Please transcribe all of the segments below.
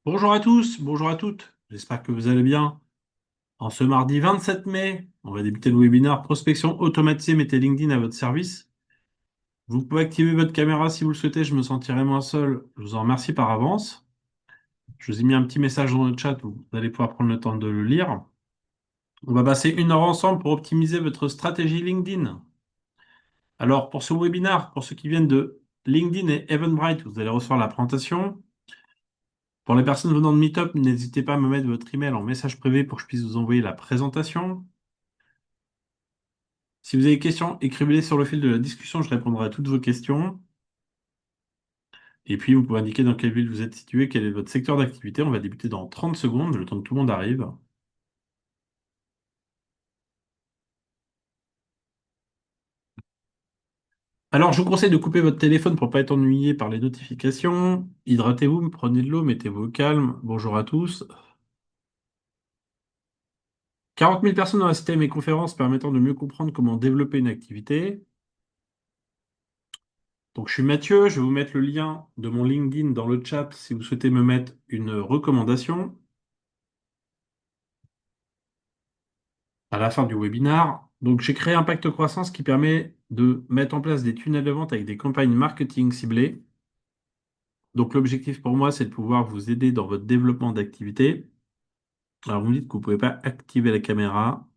Bonjour à tous, bonjour à toutes. J'espère que vous allez bien. En ce mardi 27 mai, on va débuter le webinaire Prospection automatisée, mettez LinkedIn à votre service. Vous pouvez activer votre caméra si vous le souhaitez, je me sentirai moins seul. Je vous en remercie par avance. Je vous ai mis un petit message dans le chat, vous allez pouvoir prendre le temps de le lire. On va passer 1 heure ensemble pour optimiser votre stratégie LinkedIn. Alors, pour ce webinaire, pour ceux qui viennent de LinkedIn et Eventbrite, vous allez recevoir la présentation. Pour les personnes venant de Meetup, n'hésitez pas à me mettre votre email en message privé pour que je puisse vous envoyer la présentation. Si vous avez des questions, écrivez-les sur le fil de la discussion, je répondrai à toutes vos questions. Et puis, vous pouvez indiquer dans quelle ville vous êtes situé, quel est votre secteur d'activité. On va débuter dans 30 secondes, le temps que tout le monde arrive. Alors, je vous conseille de couper votre téléphone pour ne pas être ennuyé par les notifications. Hydratez-vous, prenez de l'eau, mettez-vous au calme. Bonjour à tous. 40 000 personnes ont assisté à mes conférences permettant de mieux comprendre comment développer une activité. Donc, je suis Mathieu, je vais vous mettre le lien de mon LinkedIn dans le chat si vous souhaitez me mettre une recommandation à la fin du webinaire. Donc, j'ai créé Impact Croissance qui permet de mettre en place des tunnels de vente avec des campagnes marketing ciblées. Donc, l'objectif pour moi, c'est de pouvoir vous aider dans votre développement d'activité. Alors, vous me dites que vous ne pouvez pas activer la caméra.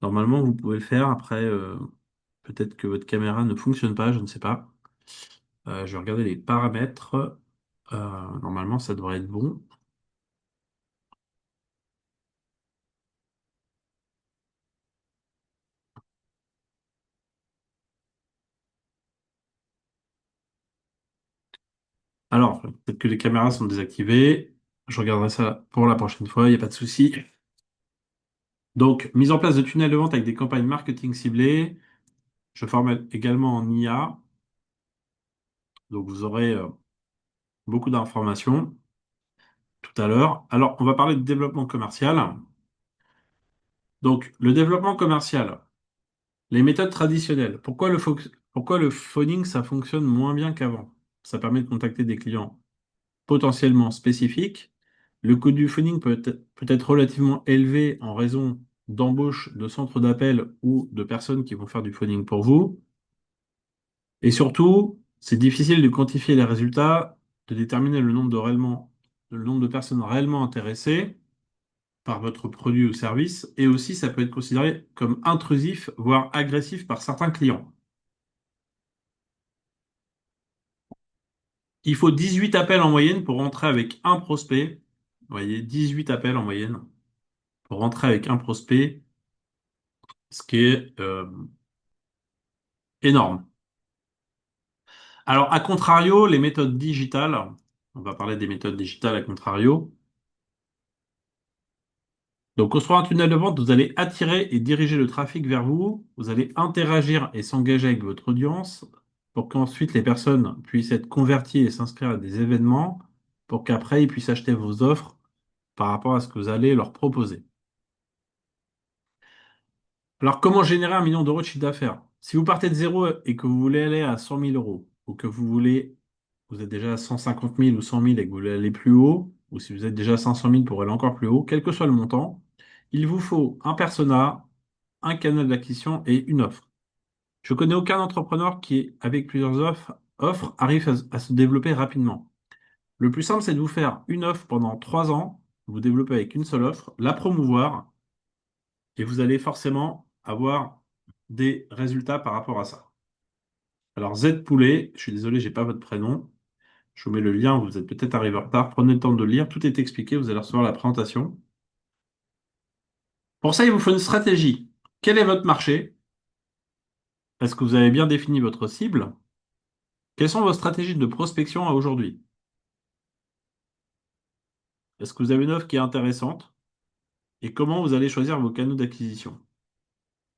Normalement, vous pouvez le faire. Après, peut-être que votre caméra ne fonctionne pas, je ne sais pas. Je vais regarder les paramètres. Normalement, ça devrait être bon. Alors, peut-être que les caméras sont désactivées. Je regarderai ça pour la prochaine fois, il n'y a pas de souci. Donc, mise en place de tunnels de vente avec des campagnes marketing ciblées. Je forme également en IA. Donc, vous aurez beaucoup d'informations tout à l'heure. Alors, on va parler de développement commercial. Donc, le développement commercial, les méthodes traditionnelles. Pourquoi le phoning, ça fonctionne moins bien qu'avant? Ça permet de contacter des clients potentiellement spécifiques. Le coût du phoning peut être relativement élevé en raison d'embauche de centres d'appel ou de personnes qui vont faire du phoning pour vous. Et surtout, c'est difficile de quantifier les résultats, de déterminer le nombre de personnes réellement intéressées par votre produit ou service, et aussi ça peut être considéré comme intrusif, voire agressif par certains clients. Il faut 18 appels en moyenne pour rentrer avec un prospect. Vous voyez, 18 appels en moyenne pour rentrer avec un prospect, ce qui est énorme. Alors, à contrario, les méthodes digitales, on va parler des méthodes digitales à contrario. Donc, construire un tunnel de vente, vous allez attirer et diriger le trafic vers vous. Vous allez interagir et s'engager avec votre audience pour qu'ensuite les personnes puissent être converties et s'inscrire à des événements pour qu'après ils puissent acheter vos offres par rapport à ce que vous allez leur proposer. Alors, comment générer 1 million d'euros de chiffre d'affaires? Si vous partez de zéro et que vous voulez aller à 100 000 euros, ou que vous êtes déjà à 150 000 ou 100 000 et que vous voulez aller plus haut, ou si vous êtes déjà à 500 000 pour aller encore plus haut, quel que soit le montant, il vous faut un persona, un canal d'acquisition et une offre. Je connais aucun entrepreneur qui, avec plusieurs offres arrive à se développer rapidement. Le plus simple, c'est de vous faire une offre pendant 3 ans, vous développez avec une seule offre, la promouvoir, et vous allez forcément avoir des résultats par rapport à ça. Alors Z Poulet, je suis désolé, j'ai pas votre prénom. Je vous mets le lien, vous êtes peut-être arrivé en retard. Prenez le temps de le lire, tout est expliqué, vous allez recevoir la présentation. Pour ça, il vous faut une stratégie. Quel est votre marché? Est-ce que vous avez bien défini votre cible? Quelles sont vos stratégies de prospection à aujourd'hui? Est-ce que vous avez une offre qui est intéressante? Et comment vous allez choisir vos canaux d'acquisition?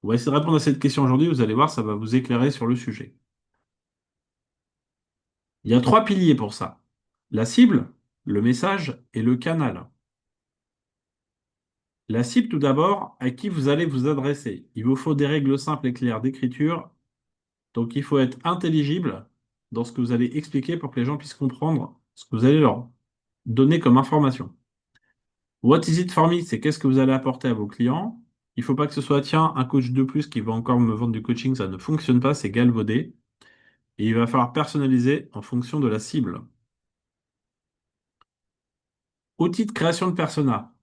On va essayer de répondre à cette question aujourd'hui, vous allez voir, ça va vous éclairer sur le sujet. Il y a 3 piliers pour ça. La cible, le message et le canal. La cible, tout d'abord, à qui vous allez vous adresser. Il vous faut des règles simples et claires d'écriture. Donc, il faut être intelligible dans ce que vous allez expliquer pour que les gens puissent comprendre ce que vous allez leur donner comme information. What is it for me? C'est qu'est-ce que vous allez apporter à vos clients. Il ne faut pas que ce soit, tiens, un coach de plus qui va encore me vendre du coaching, ça ne fonctionne pas, c'est galvaudé. Et il va falloir personnaliser en fonction de la cible. Outil de création de persona.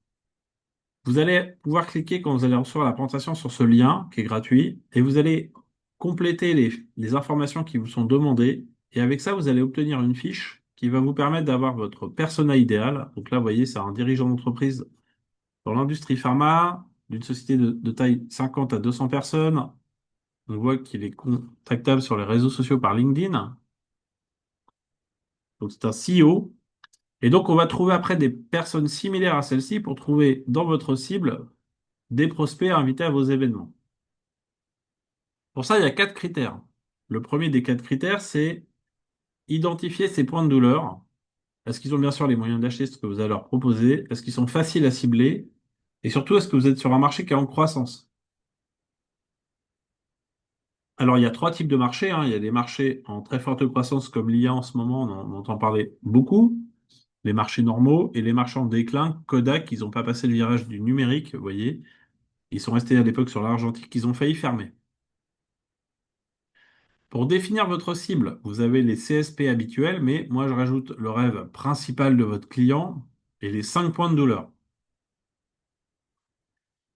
Vous allez pouvoir cliquer quand vous allez recevoir la présentation sur ce lien qui est gratuit et vous allez compléter les informations qui vous sont demandées. Et avec ça, vous allez obtenir une fiche qui va vous permettre d'avoir votre persona idéal. Donc là, vous voyez, c'est un dirigeant d'entreprise dans l'industrie pharma, d'une société de taille 50 à 200 personnes. On voit qu'il est contactable sur les réseaux sociaux par LinkedIn. Donc c'est un CEO. Et donc, on va trouver après des personnes similaires à celle-ci pour trouver dans votre cible des prospects à inviter à vos événements. Pour ça, il y a quatre critères. Le premier des quatre critères, c'est identifier ces points de douleur. Est-ce qu'ils ont bien sûr les moyens d'acheter ce que vous allez leur proposer? Est-ce qu'ils sont faciles à cibler? Et surtout, est-ce que vous êtes sur un marché qui est en croissance? Alors, il y a trois types de marchés, hein. Il y a des marchés en très forte croissance comme l'IA en ce moment, on entend parler beaucoup. Les marchés normaux et les marchés en déclin, Kodak, ils n'ont pas passé le virage du numérique, vous voyez. Ils sont restés à l'époque sur l'argentique, ils ont failli fermer. Pour définir votre cible, vous avez les CSP habituels, mais moi je rajoute le rêve principal de votre client et les 5 points de douleur.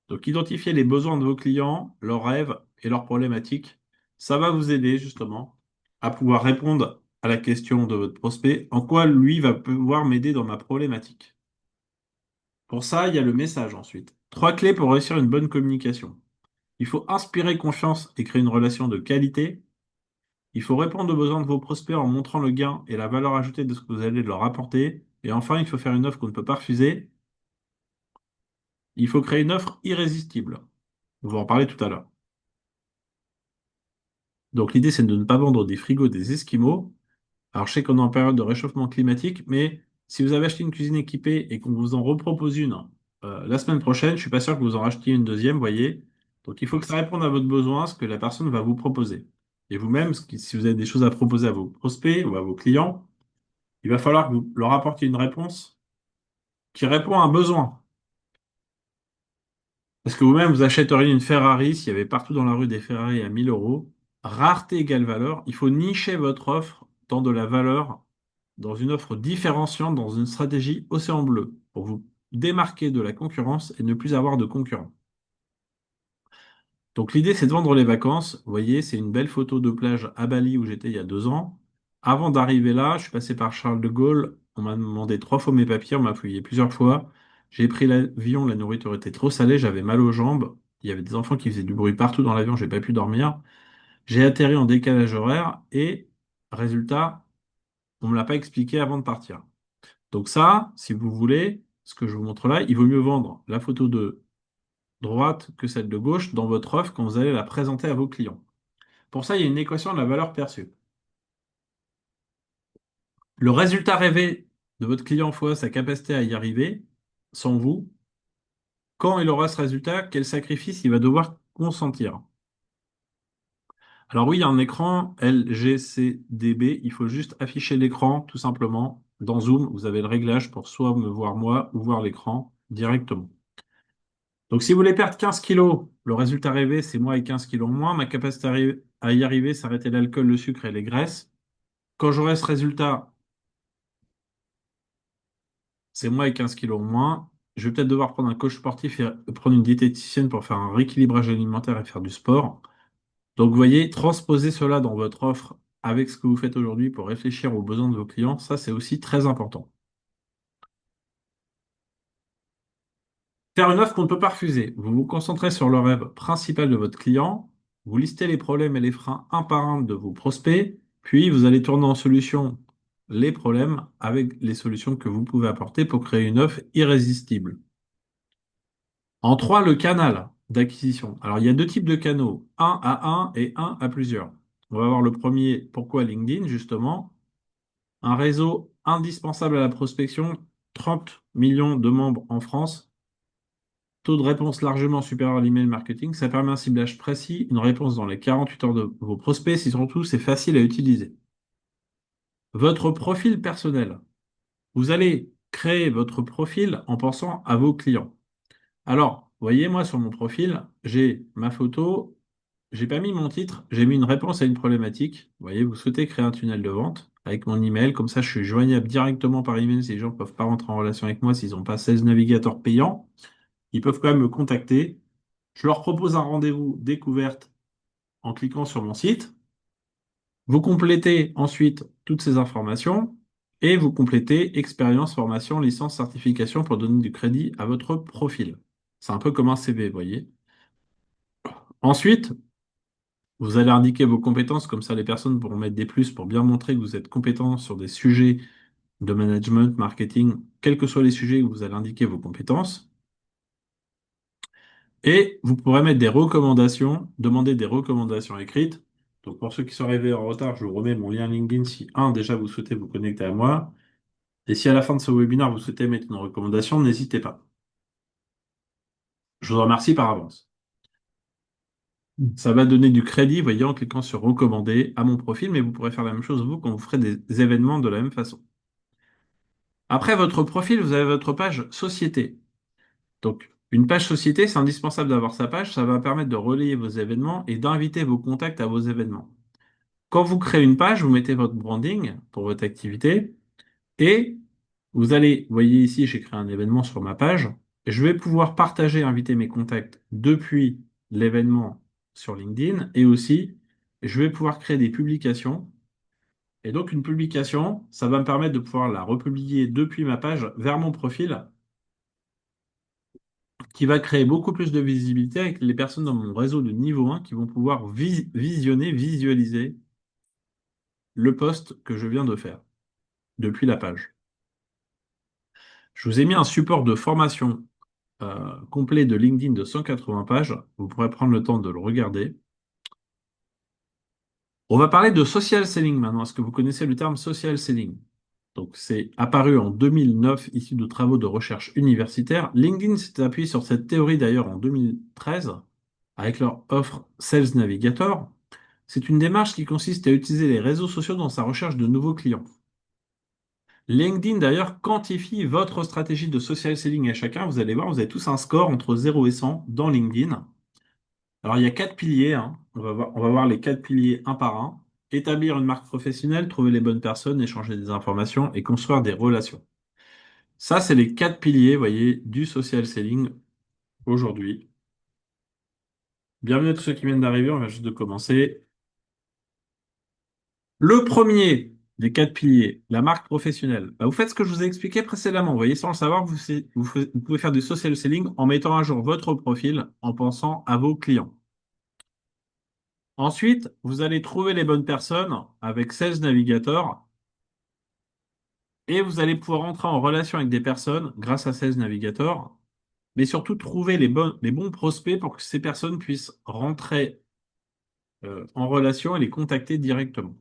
Donc identifiez les besoins de vos clients, leurs rêves et leurs problématiques. Ça va vous aider justement à pouvoir répondre à la question de votre prospect, en quoi lui va pouvoir m'aider dans ma problématique. Pour ça, il y a le message ensuite. Trois clés pour réussir une bonne communication. Il faut inspirer confiance et créer une relation de qualité. Il faut répondre aux besoins de vos prospects en montrant le gain et la valeur ajoutée de ce que vous allez leur apporter. Et enfin, il faut faire une offre qu'on ne peut pas refuser. Il faut créer une offre irrésistible. On va en parler tout à l'heure. Donc l'idée, c'est de ne pas vendre des frigos des Esquimaux. Alors je sais qu'on est en période de réchauffement climatique, mais si vous avez acheté une cuisine équipée et qu'on vous en repropose une la semaine prochaine, je suis pas sûr que vous en rachetiez une deuxième, vous voyez. Donc il faut que ça réponde à votre besoin, ce que la personne va vous proposer. Et vous-même, si vous avez des choses à proposer à vos prospects ou à vos clients, il va falloir que vous leur apportiez une réponse qui répond à un besoin. Parce que vous-même, vous achèteriez une Ferrari s'il y avait partout dans la rue des Ferrari à 1000 euros. Rareté égale valeur. Il faut nicher votre offre dans de la valeur, dans une offre différenciante, dans une stratégie océan bleu, pour vous démarquer de la concurrence et ne plus avoir de concurrents. Donc l'idée, c'est de vendre les vacances. Vous voyez, c'est une belle photo de plage à Bali où j'étais il y a 2 ans. Avant d'arriver là, je suis passé par Charles de Gaulle. On m'a demandé 3 fois mes papiers, on m'a fouillé plusieurs fois. J'ai pris l'avion, la nourriture était trop salée, j'avais mal aux jambes. Il y avait des enfants qui faisaient du bruit partout dans l'avion, j'ai pas pu dormir. J'ai atterri en décalage horaire et, résultat, on me l'a pas expliqué avant de partir. Donc ça, si vous voulez, ce que je vous montre là, il vaut mieux vendre la photo de droite que celle de gauche dans votre offre quand vous allez la présenter à vos clients. Pour ça, il y a une équation de la valeur perçue. Le résultat rêvé de votre client fois sa capacité à y arriver, sans vous, quand il aura ce résultat, quel sacrifice il va devoir consentir. Alors oui, il y a un écran LGCDB, il faut juste afficher l'écran tout simplement. Dans Zoom, vous avez le réglage pour soit me voir moi ou voir l'écran directement. Donc si vous voulez perdre 15 kilos, le résultat rêvé, c'est moi et 15 kilos en moins. Ma capacité à y arriver, c'est arrêter l'alcool, le sucre et les graisses. Quand j'aurai ce résultat, c'est moi et 15 kilos en moins. Je vais peut-être devoir prendre un coach sportif et prendre une diététicienne pour faire un rééquilibrage alimentaire et faire du sport. Donc, vous voyez, transposer cela dans votre offre avec ce que vous faites aujourd'hui pour réfléchir aux besoins de vos clients, ça, c'est aussi très important. Faire une offre qu'on ne peut pas refuser. Vous vous concentrez sur le rêve principal de votre client, vous listez les problèmes et les freins un par un de vos prospects, puis vous allez tourner en solution les problèmes avec les solutions que vous pouvez apporter pour créer une offre irrésistible. En trois, le canal d'acquisition. Alors, il y a deux types de canaux, un à un et un à plusieurs. On va voir le premier, pourquoi LinkedIn, justement. Un réseau indispensable à la prospection, 30 millions de membres en France, taux de réponse largement supérieur à l'email marketing. Ça permet un ciblage précis, une réponse dans les 48 heures de vos prospects, si surtout c'est facile à utiliser. Votre profil personnel. Vous allez créez votre profil en pensant à vos clients. Alors, vous voyez, moi, sur mon profil, j'ai ma photo, j'ai pas mis mon titre, j'ai mis une réponse à une problématique. Vous voyez, vous souhaitez créer un tunnel de vente avec mon email, comme ça, je suis joignable directement par email si les gens ne peuvent pas rentrer en relation avec moi, s'ils n'ont pas 16 navigateurs payants, ils peuvent quand même me contacter. Je leur propose un rendez-vous découverte en cliquant sur mon site. Vous complétez ensuite toutes ces informations et vous complétez expérience, formation, licence, certification pour donner du crédit à votre profil. C'est un peu comme un CV, vous voyez. Ensuite, vous allez indiquer vos compétences, comme ça les personnes pourront mettre des plus pour bien montrer que vous êtes compétent sur des sujets de management, marketing, quels que soient les sujets où vous allez indiquer vos compétences. Et vous pourrez mettre des recommandations, demander des recommandations écrites. Donc pour ceux qui sont arrivés en retard, je vous remets mon lien LinkedIn si, un, déjà vous souhaitez vous connecter à moi. Et si à la fin de ce webinaire, vous souhaitez mettre une recommandation, n'hésitez pas. Je vous remercie par avance. Ça va donner du crédit, voyez, en cliquant sur recommander à mon profil, mais vous pourrez faire la même chose vous quand vous ferez des événements de la même façon. Après votre profil, vous avez votre page société. Donc, une page société, c'est indispensable d'avoir sa page. Ça va permettre de relayer vos événements et d'inviter vos contacts à vos événements. Quand vous créez une page, vous mettez votre branding pour votre activité et vous allez, vous voyez ici, j'ai créé un événement sur ma page. Je vais pouvoir partager, inviter mes contacts depuis l'événement sur LinkedIn et aussi, je vais pouvoir créer des publications. Et donc, une publication, ça va me permettre de pouvoir la republier depuis ma page vers mon profil qui va créer beaucoup plus de visibilité avec les personnes dans mon réseau de niveau 1 qui vont pouvoir visionner, visualiser le post que je viens de faire depuis la page. Je vous ai mis un support de formation complet de LinkedIn de 180 pages. Vous pourrez prendre le temps de le regarder. On va parler de social selling maintenant. Est-ce que vous connaissez le terme social selling? Donc, c'est apparu en 2009, issu de travaux de recherche universitaires. LinkedIn s'est appuyé sur cette théorie d'ailleurs en 2013 avec leur offre Sales Navigator. C'est une démarche qui consiste à utiliser les réseaux sociaux dans sa recherche de nouveaux clients. LinkedIn d'ailleurs quantifie votre stratégie de social selling à chacun. Vous allez voir, vous avez tous un score entre 0 et 100 dans LinkedIn. Alors, il y a quatre piliers, hein. On va voir les quatre piliers un par un. Établir une marque professionnelle, trouver les bonnes personnes, échanger des informations et construire des relations. Ça, c'est les quatre piliers, vous voyez, du social selling aujourd'hui. Bienvenue à tous ceux qui viennent d'arriver, on vient juste de commencer. Le premier des quatre piliers, la marque professionnelle. Bah, vous faites ce que je vous ai expliqué précédemment. Vous voyez, sans le savoir, vous pouvez faire du social selling en mettant à jour votre profil en pensant à vos clients. Ensuite, vous allez trouver les bonnes personnes avec Sales Navigator et vous allez pouvoir entrer en relation avec des personnes grâce à Sales Navigator, mais surtout trouver les bons prospects pour que ces personnes puissent rentrer en relation et les contacter directement.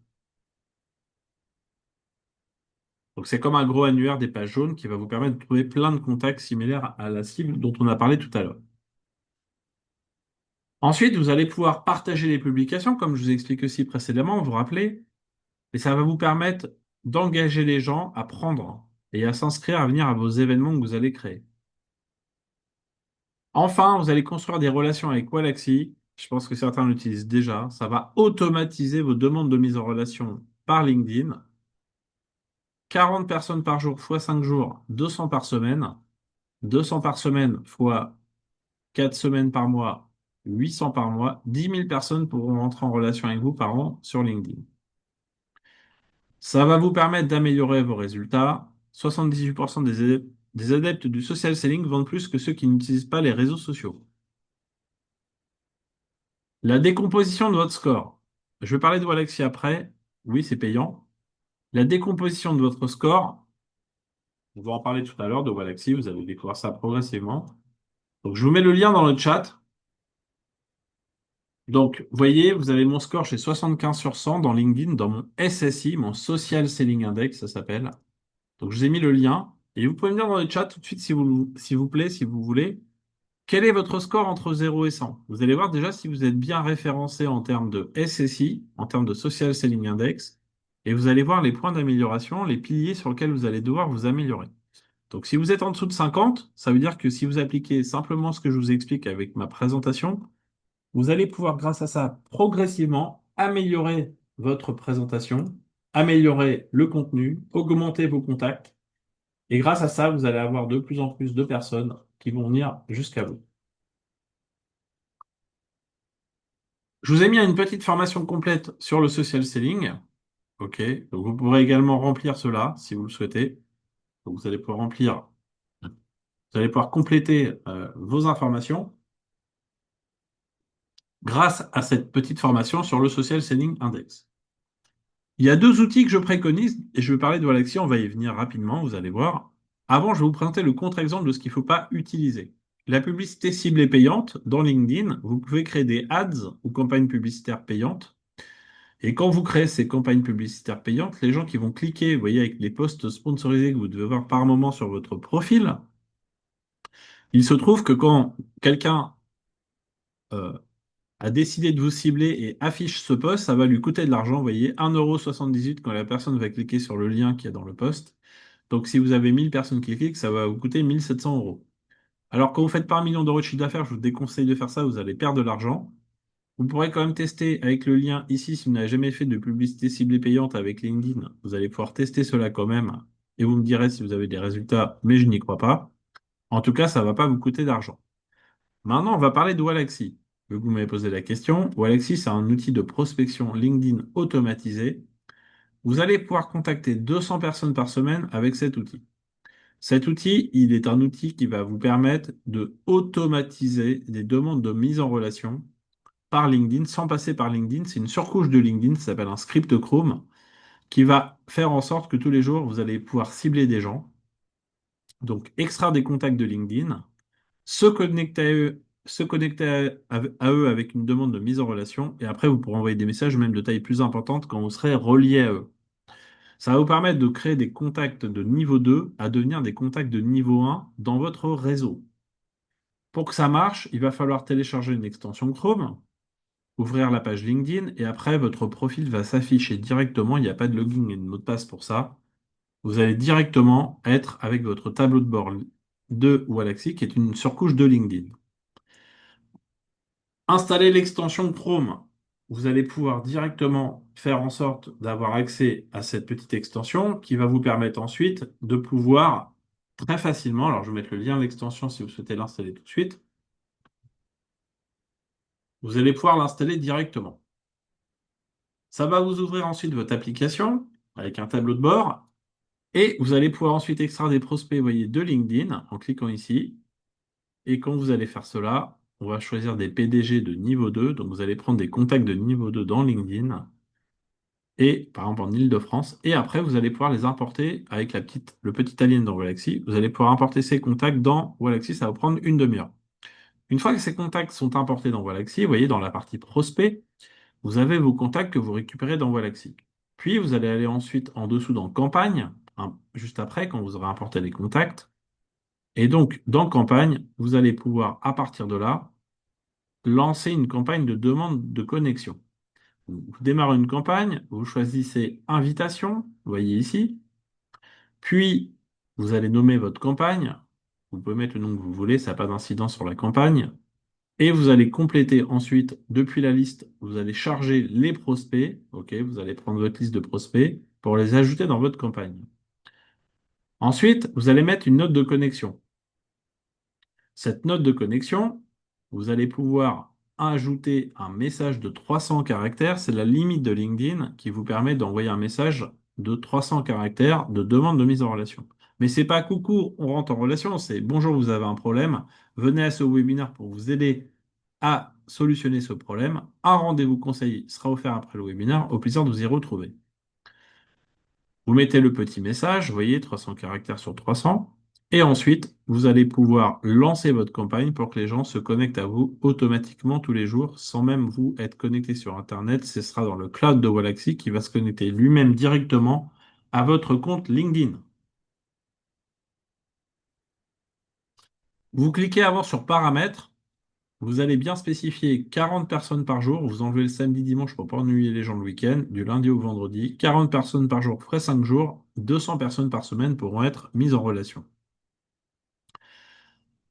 Donc c'est comme un gros annuaire des pages jaunes qui va vous permettre de trouver plein de contacts similaires à la cible dont on a parlé tout à l'heure. Ensuite, vous allez pouvoir partager les publications, comme je vous ai expliqué aussi précédemment, vous vous rappelez, et ça va vous permettre d'engager les gens à prendre et à s'inscrire à venir à vos événements que vous allez créer. Enfin, vous allez construire des relations avec Walaxy. Je pense que certains l'utilisent déjà. Ça va automatiser vos demandes de mise en relation par LinkedIn. 40 personnes par jour fois 5 jours, 200 par semaine. 200 par semaine fois 4 semaines par mois, 800 par mois. 10 000 personnes pourront entrer en relation avec vous par an sur LinkedIn. Ça va vous permettre d'améliorer vos résultats. 78% des adeptes du social selling vendent plus que ceux qui n'utilisent pas les réseaux sociaux. La décomposition de votre score. Je vais parler de Walaxy après. Oui, c'est payant. La décomposition de votre score, on va en parler tout à l'heure de Walaxy, vous allez découvrir ça progressivement. Donc, je vous mets le lien dans le chat. Donc, vous voyez, vous avez mon score chez 75 sur 100 dans LinkedIn, dans mon SSI, mon Social Selling Index, ça s'appelle. Donc, je vous ai mis le lien. Et vous pouvez me dire dans le chat tout de suite, s'il vous plaît, si vous voulez, quel est votre score entre 0 et 100? Vous allez voir déjà si vous êtes bien référencé en termes de SSI, en termes de Social Selling Index, et vous allez voir les points d'amélioration, les piliers sur lesquels vous allez devoir vous améliorer. Donc, si vous êtes en dessous de 50, ça veut dire que si vous appliquez simplement ce que je vous explique avec ma présentation, vous allez pouvoir, grâce à ça, progressivement améliorer votre présentation, améliorer le contenu, augmenter vos contacts. Et grâce à ça, vous allez avoir de plus en plus de personnes qui vont venir jusqu'à vous. Je vous ai mis une petite formation complète sur le social selling. OK. Donc, vous pourrez également remplir cela si vous le souhaitez. Donc, vous allez pouvoir remplir, vous allez pouvoir compléter vos informations grâce à cette petite formation sur le Social Selling Index. Il y a deux outils que je préconise et je vais parler de Walaxy, on va y venir rapidement, vous allez voir. Avant, je vais vous présenter le contre-exemple de ce qu'il ne faut pas utiliser. La publicité ciblée payante, dans LinkedIn, vous pouvez créer des ads ou campagnes publicitaires payantes. Et quand vous créez ces campagnes publicitaires payantes, les gens qui vont cliquer, vous voyez, avec les posts sponsorisés que vous devez voir par moment sur votre profil, il se trouve que quand quelqu'un euh, a décidé de vous cibler et affiche ce post, ça va lui coûter de l'argent. Vous voyez, 1,78 € quand la personne va cliquer sur le lien qui est dans le post. Donc, si vous avez 1000 personnes qui cliquent, ça va vous coûter 1 700 €. Alors, quand vous faites pas 1 million d'euros de chiffre d'affaires, je vous déconseille de faire ça, vous allez perdre de l'argent. Vous pourrez quand même tester avec le lien ici, si vous n'avez jamais fait de publicité ciblée payante avec LinkedIn, vous allez pouvoir tester cela quand même. Et vous me direz si vous avez des résultats, mais je n'y crois pas. En tout cas, ça ne va pas vous coûter d'argent. Maintenant, on va parler de Wallaxy. Vu que vous m'avez posé la question, Wallaxy, c'est un outil de prospection LinkedIn automatisé. Vous allez pouvoir contacter 200 personnes par semaine avec cet outil. Cet outil, il est un outil qui va vous permettre de automatiser des demandes de mise en relation par LinkedIn sans passer par LinkedIn. C'est une surcouche de LinkedIn, ça s'appelle un script Chrome, qui va faire en sorte que tous les jours, vous allez pouvoir cibler des gens, donc extraire des contacts de LinkedIn, se connecter à eux avec une demande de mise en relation, et après, vous pourrez envoyer des messages même de taille plus importante quand vous serez relié à eux. Ça va vous permettre de créer des contacts de niveau 2 à devenir des contacts de niveau 1 dans votre réseau. Pour que ça marche, il va falloir télécharger une extension Chrome, ouvrir la page LinkedIn, et après, votre profil va s'afficher directement. Il n'y a pas de login et de mot de passe pour ça. Vous allez directement être avec votre tableau de bord de Wallaxy, qui est une surcouche de LinkedIn. Installer l'extension Chrome. Vous allez pouvoir directement faire en sorte d'avoir accès à cette petite extension qui va vous permettre ensuite de pouvoir très facilement, alors je vais mettre le lien de l'extension si vous souhaitez l'installer tout de suite, vous allez pouvoir l'installer directement. Ça va vous ouvrir ensuite votre application avec un tableau de bord et vous allez pouvoir ensuite extraire des prospects, vous voyez, de LinkedIn en cliquant ici. Et quand vous allez faire cela, on va choisir des PDG de niveau 2. Donc vous allez prendre des contacts de niveau 2 dans LinkedIn et par exemple en Île-de-France. Et après, vous allez pouvoir les importer avec le petit alien dans Wallaxy. Vous allez pouvoir importer ces contacts dans Wallaxy. Ça va prendre une demi-heure. Une fois que ces contacts sont importés dans Wallaxy, vous voyez dans la partie prospect, vous avez vos contacts que vous récupérez dans Wallaxy. Puis vous allez aller ensuite en dessous dans campagne, hein, juste après, quand vous aurez importé les contacts. Et donc, dans campagne, vous allez pouvoir, à partir de là, lancer une campagne de demande de connexion. Vous démarrez une campagne, vous choisissez invitation, vous voyez ici, puis vous allez nommer votre campagne, vous pouvez mettre le nom que vous voulez, ça n'a pas d'incidence sur la campagne, et vous allez compléter ensuite, depuis la liste, vous allez charger les prospects, ok, vous allez prendre votre liste de prospects pour les ajouter dans votre campagne. Ensuite, vous allez mettre une note de connexion. Cette note de connexion, vous allez pouvoir ajouter un message de 300 caractères. C'est la limite de LinkedIn qui vous permet d'envoyer un message de 300 caractères de demande de mise en relation. Mais c'est pas coucou, on rentre en relation, c'est bonjour, vous avez un problème, venez à ce webinaire pour vous aider à solutionner ce problème. Un rendez-vous conseil sera offert après le webinaire, au plaisir de vous y retrouver. Vous mettez le petit message, vous voyez, 300 caractères sur 300. Et ensuite, vous allez pouvoir lancer votre campagne pour que les gens se connectent à vous automatiquement tous les jours, sans même vous être connecté sur Internet. Ce sera dans le cloud de Wallaxy qui va se connecter lui-même directement à votre compte LinkedIn. Vous cliquez avant sur Paramètres. Vous allez bien spécifier 40 personnes par jour. Vous enlevez le samedi, dimanche pour ne pas ennuyer les gens le week-end, du lundi au vendredi. 40 personnes par jour ferait 5 jours. 200 personnes par semaine pourront être mises en relation.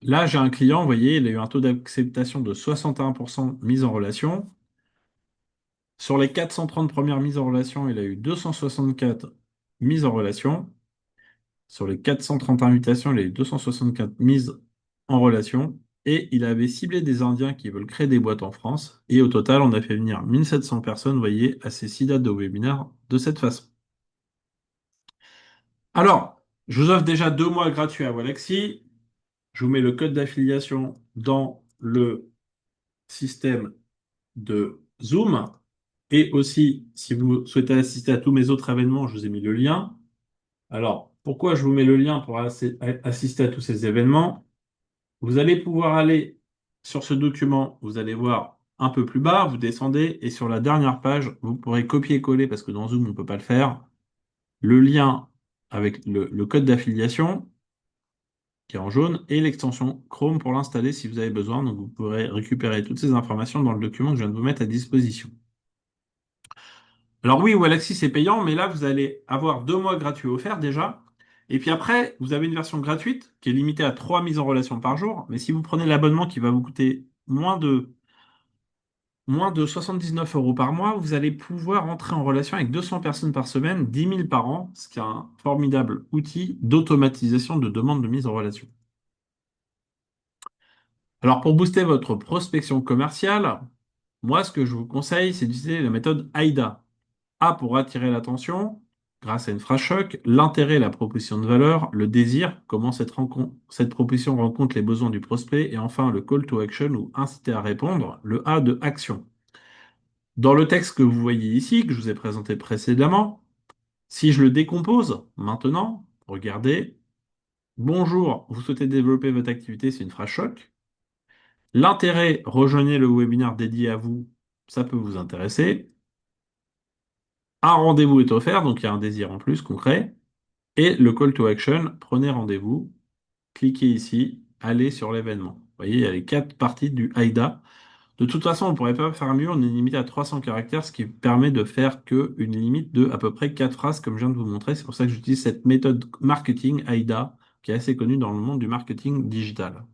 Là, j'ai un client, vous voyez, il a eu un taux d'acceptation de 61% mise en relation. Sur les 430 premières mises en relation, il a eu 264 mises en relation. Sur les 430 invitations, il a eu 264 mises en relation. Et il avait ciblé des Indiens qui veulent créer des boîtes en France. Et au total, on a fait venir 1700 personnes, vous voyez, à ces 6 dates de webinaire de cette façon. Alors, je vous offre déjà 2 mois gratuits à Walaxy. Je vous mets le code d'affiliation dans le système de Zoom. Et aussi, si vous souhaitez assister à tous mes autres événements, je vous ai mis le lien. Alors, pourquoi je vous mets le lien pour assister à tous ces événements? Vous allez pouvoir aller sur ce document, vous allez voir un peu plus bas, vous descendez et sur la dernière page, vous pourrez copier-coller, parce que dans Zoom, on ne peut pas le faire, le lien avec le code d'affiliation qui est en jaune et l'extension Chrome pour l'installer si vous avez besoin. Donc, vous pourrez récupérer toutes ces informations dans le document que je viens de vous mettre à disposition. Alors oui, Walaxy, c'est payant, mais là, vous allez avoir 2 mois gratuits offerts déjà. Et puis après, vous avez une version gratuite qui est limitée à 3 mises en relation par jour. Mais si vous prenez l'abonnement qui va vous coûter moins de 79 € par mois, vous allez pouvoir entrer en relation avec 200 personnes par semaine, 10 000 par an, ce qui est un formidable outil d'automatisation de demande de mise en relation. Alors pour booster votre prospection commerciale, moi, ce que je vous conseille, c'est d'utiliser la méthode AIDA. A pour attirer l'attention, grâce à une phrase choc, l'intérêt, la proposition de valeur, le désir, comment cette proposition rencontre les besoins du prospect, et enfin le call to action ou inciter à répondre, le A de action. Dans le texte que vous voyez ici, que je vous ai présenté précédemment, si je le décompose maintenant, regardez, bonjour, vous souhaitez développer votre activité, c'est une phrase choc. L'intérêt, rejoignez le webinaire dédié à vous, ça peut vous intéresser. Un rendez-vous est offert, donc il y a un désir en plus concret. Et le call to action, prenez rendez-vous, cliquez ici, allez sur l'événement. Vous voyez, il y a les 4 parties du AIDA. De toute façon, on ne pourrait pas faire mieux, on est limité à 300 caractères, ce qui permet de faire une limite de à peu près 4 phrases, comme je viens de vous montrer. C'est pour ça que j'utilise cette méthode marketing AIDA, qui est assez connue dans le monde du marketing digital.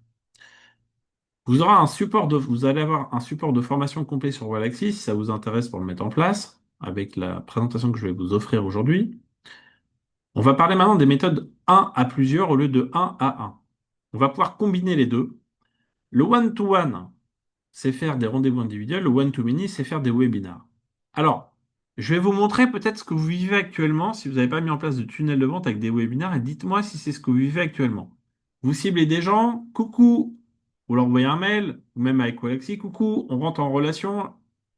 Vous allez avoir un support de formation complet sur Walaxy, si ça vous intéresse pour le mettre en place, avec la présentation que je vais vous offrir aujourd'hui. On va parler maintenant des méthodes 1 à plusieurs au lieu de 1 à 1. On va pouvoir combiner les deux. Le one-to-one, c'est faire des rendez-vous individuels. Le one-to-many, c'est faire des webinars. Alors, je vais vous montrer peut-être ce que vous vivez actuellement si vous n'avez pas mis en place de tunnel de vente avec des webinars et dites-moi si c'est ce que vous vivez actuellement. Vous ciblez des gens, coucou, vous leur envoyez un mail, ou même avec Walaxy, coucou, on rentre en relation,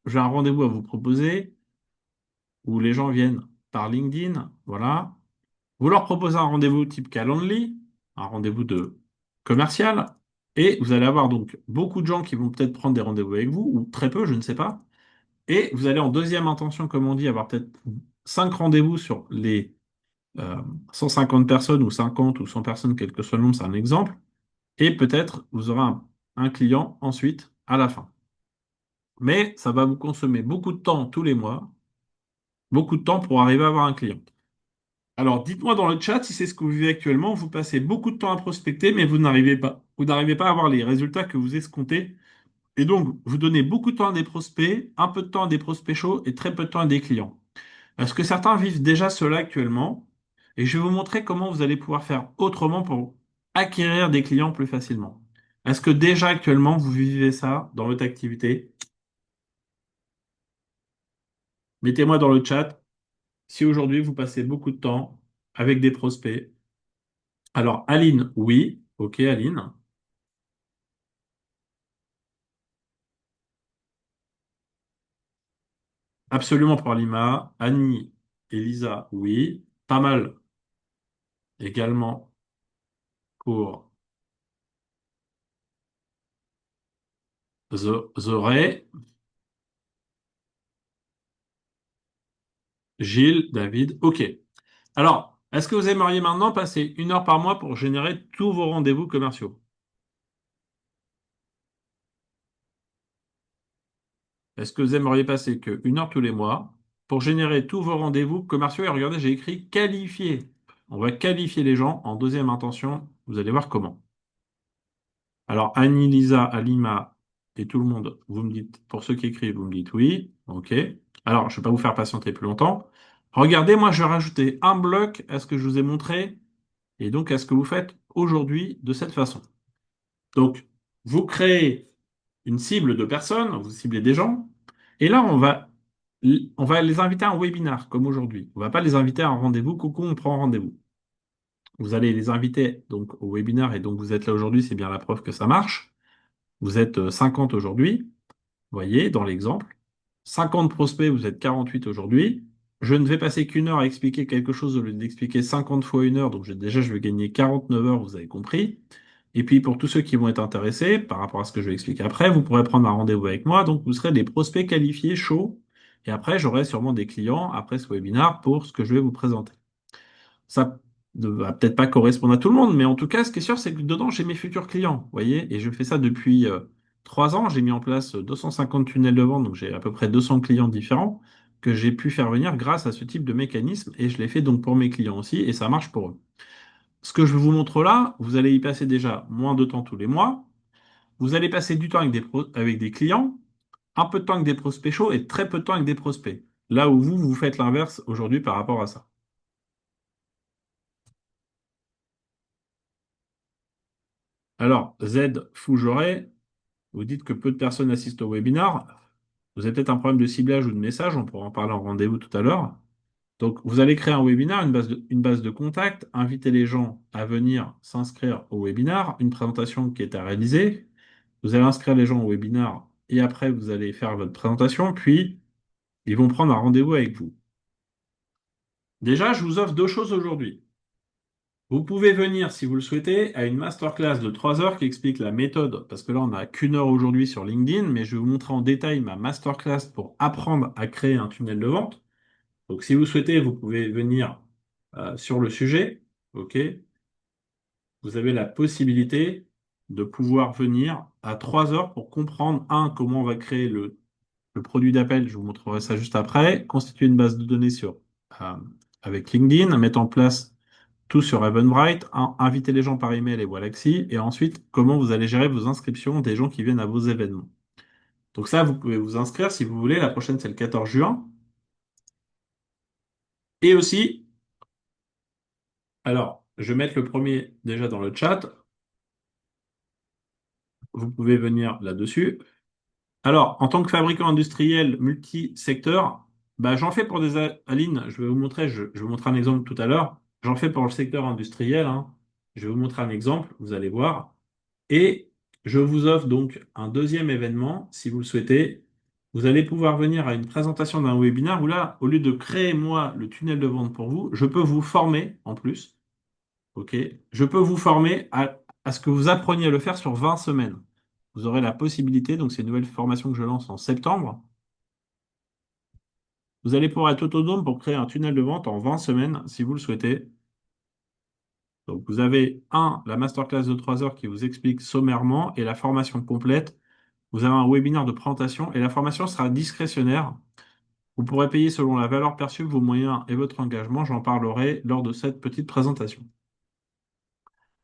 j'ai un rendez-vous à vous proposer, ou les gens viennent par LinkedIn, voilà. Vous leur proposez un rendez-vous type Calendly, un rendez-vous de commercial, et vous allez avoir donc beaucoup de gens qui vont peut-être prendre des rendez-vous avec vous, ou très peu, je ne sais pas. Et vous allez en deuxième intention, comme on dit, avoir peut-être 5 rendez-vous sur les 150 personnes, ou 50 ou 100 personnes, quel que soit le nombre, c'est un exemple. Et peut-être vous aurez un client ensuite à la fin. Mais ça va vous consommer beaucoup de temps tous les mois, beaucoup de temps pour arriver à avoir un client. Alors, dites-moi dans le chat si c'est ce que vous vivez actuellement. Vous passez beaucoup de temps à prospecter, mais vous n'arrivez pas. Vous n'arrivez pas à avoir les résultats que vous escomptez. Et donc, vous donnez beaucoup de temps à des prospects, un peu de temps à des prospects chauds et très peu de temps à des clients. Est-ce que certains vivent déjà cela actuellement? Et je vais vous montrer comment vous allez pouvoir faire autrement pour acquérir des clients plus facilement. Est-ce que déjà actuellement vous vivez ça dans votre activité? Mettez-moi dans le chat si aujourd'hui vous passez beaucoup de temps avec des prospects. Alors, Aline, oui. Ok, Aline. Absolument pour Lima. Annie et Lisa, oui. Pas mal également pour The Ray, Gilles, David. Ok. Alors, est-ce que vous aimeriez maintenant passer 1 heure par mois pour générer tous vos rendez-vous commerciaux? Est-ce que vous aimeriez passer que 1 heure tous les mois pour générer tous vos rendez-vous commerciaux? Et regardez, j'ai écrit qualifier. On va qualifier les gens en deuxième intention. Vous allez voir comment. Alors, Annie, Lisa, Alima et tout le monde, vous me dites, pour ceux qui écrivent, vous me dites oui. OK. Alors, je ne vais pas vous faire patienter plus longtemps. Regardez, moi, je vais rajouter un bloc à ce que je vous ai montré et donc à ce que vous faites aujourd'hui de cette façon. Donc, vous créez une cible de personnes, vous ciblez des gens, et là, on va les inviter à un webinar, comme aujourd'hui. On ne va pas les inviter à un rendez-vous. Coucou, on prend rendez-vous. Vous allez les inviter donc au webinar, et donc vous êtes là aujourd'hui, c'est bien la preuve que ça marche. Vous êtes 50 aujourd'hui, vous voyez, dans l'exemple. 50 prospects, vous êtes 48 aujourd'hui. Je ne vais passer qu'une heure à expliquer quelque chose au lieu d'expliquer 50 fois une heure, donc déjà je vais gagner 49 heures, vous avez compris. Et puis pour tous ceux qui vont être intéressés, par rapport à ce que je vais expliquer après, vous pourrez prendre un rendez-vous avec moi, donc vous serez des prospects qualifiés chauds. Et après, j'aurai sûrement des clients après ce webinaire pour ce que je vais vous présenter. Ça ne va peut-être pas correspondre à tout le monde, mais en tout cas, ce qui est sûr, c'est que dedans, j'ai mes futurs clients, vous voyez, et je fais ça depuis 3 ans. J'ai mis en place 250 tunnels de vente, donc j'ai à peu près 200 clients différents que j'ai pu faire venir grâce à ce type de mécanisme, et je l'ai fait donc pour mes clients aussi, et ça marche pour eux. Ce que je vous montre là, vous allez y passer déjà moins de temps tous les mois, vous allez passer du temps avec des clients, un peu de temps avec des prospects chauds et très peu de temps avec des prospects. Là où vous faites l'inverse aujourd'hui par rapport à ça. Alors, Z Fougeray, vous dites que peu de personnes assistent au webinar. Vous avez peut-être un problème de ciblage ou de message, on pourra en parler en rendez-vous tout à l'heure. Donc, vous allez créer un webinar, une base de contact, inviter les gens à venir s'inscrire au webinar, une présentation qui est à réaliser. Vous allez inscrire les gens au webinar et après, vous allez faire votre présentation, puis ils vont prendre un rendez-vous avec vous. Déjà, je vous offre deux choses aujourd'hui. Vous pouvez venir, si vous le souhaitez, à une masterclass de 3 heures qui explique la méthode, parce que là, on n'a qu'une heure aujourd'hui sur LinkedIn, mais je vais vous montrer en détail ma masterclass pour apprendre à créer un tunnel de vente. Donc, si vous souhaitez, vous pouvez venir sur le sujet. OK? Vous avez la possibilité de pouvoir venir à 3 heures pour comprendre, comment on va créer le produit d'appel, je vous montrerai ça juste après, constituer une base de données euh, avec LinkedIn, mettre en place tout sur Eventbrite, inviter les gens par email et Walaxy, et ensuite comment vous allez gérer vos inscriptions des gens qui viennent à vos événements. Donc ça, vous pouvez vous inscrire si vous voulez. La prochaine, c'est le 14 juin. Et aussi, alors, je vais mettre le premier déjà dans le chat. Vous pouvez venir là-dessus. Alors, en tant que fabricant industriel multi-secteur, bah, j'en fais pour Aline, je vais vous montrer, je vais vous montrer un exemple tout à l'heure. J'en fais pour le secteur industriel, hein. Je vais vous montrer un exemple, vous allez voir. Et je vous offre donc un deuxième événement, si vous le souhaitez. Vous allez pouvoir venir à une présentation d'un webinaire où là, au lieu de créer moi le tunnel de vente pour vous, je peux vous former en plus. OK? Je peux vous former à ce que vous appreniez à le faire sur 20 semaines. Vous aurez la possibilité, donc c'est une nouvelle formation que je lance en septembre. Vous allez pouvoir être autonome pour créer un tunnel de vente en 20 semaines si vous le souhaitez. Donc vous avez la masterclass de 3 heures qui vous explique sommairement et la formation complète. Vous avez un webinaire de présentation et la formation sera discrétionnaire. Vous pourrez payer selon la valeur perçue, vos moyens et votre engagement. J'en parlerai lors de cette petite présentation.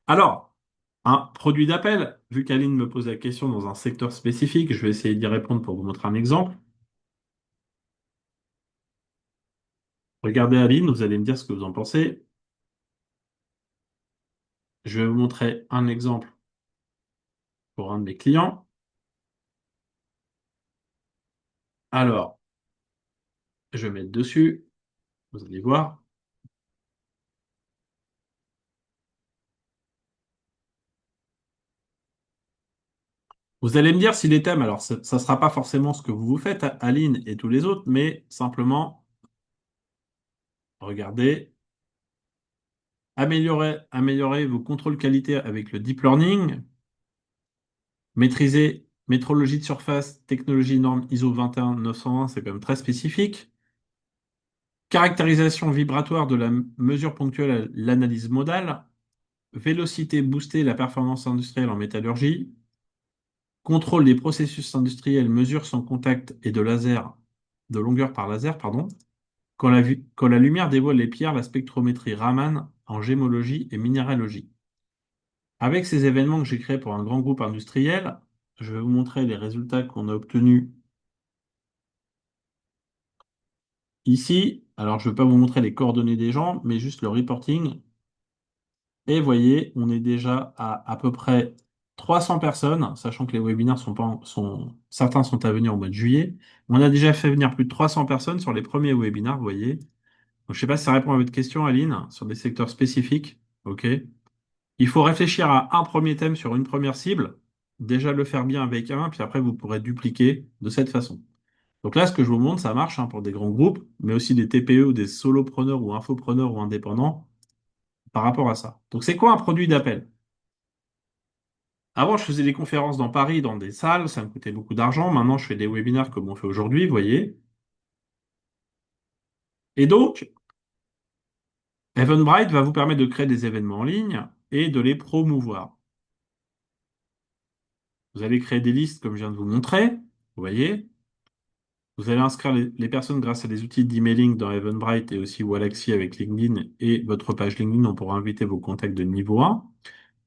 Alors, un produit d'appel, vu qu'Aline me pose la question dans un secteur spécifique, je vais essayer d'y répondre pour vous montrer un exemple. Regardez Aline, vous allez me dire ce que vous en pensez. Je vais vous montrer un exemple pour un de mes clients. Alors, je vais mettre dessus, vous allez voir. Vous allez me dire si les thèmes, alors ça ne sera pas forcément ce que vous faites, Aline et tous les autres, mais simplement, regardez, améliorer vos contrôles qualité avec le deep learning, maîtriser métrologie de surface, technologie norme ISO 21901, c'est quand même très spécifique. Caractérisation vibratoire de la mesure ponctuelle à l'analyse modale. Vélocité booster la performance industrielle en métallurgie. Contrôle des processus industriels, mesure sans contact et de longueur par laser, pardon. Quand la lumière dévoile les pierres, la spectrométrie Raman en gémologie et minéralogie. Avec ces événements que j'ai créés pour un grand groupe industriel, je vais vous montrer les résultats qu'on a obtenus ici. Alors, je ne vais pas vous montrer les coordonnées des gens, mais juste le reporting. Et vous voyez, on est déjà à peu près 300 personnes, sachant que les webinaires certains sont à venir au mois de juillet. On a déjà fait venir plus de 300 personnes sur les premiers webinaires, vous voyez. Donc, je ne sais pas si ça répond à votre question, Aline, sur des secteurs spécifiques. OK. Il faut réfléchir à un premier thème sur une première cible, déjà le faire bien avec un, puis après vous pourrez dupliquer de cette façon. Donc là, ce que je vous montre, ça marche hein, pour des grands groupes, mais aussi des TPE ou des solopreneurs ou infopreneurs ou indépendants par rapport à ça. Donc c'est quoi un produit d'appel? Avant, je faisais des conférences dans Paris, dans des salles, ça me coûtait beaucoup d'argent. Maintenant, je fais des webinaires comme on fait aujourd'hui, vous voyez. Et donc, Eventbrite va vous permettre de créer des événements en ligne et de les promouvoir. Vous allez créer des listes comme je viens de vous montrer, vous voyez. Vous allez inscrire les personnes grâce à des outils d'emailing dans Eventbrite et aussi Walaxy avec LinkedIn et votre page LinkedIn, on pourra inviter vos contacts de niveau 1.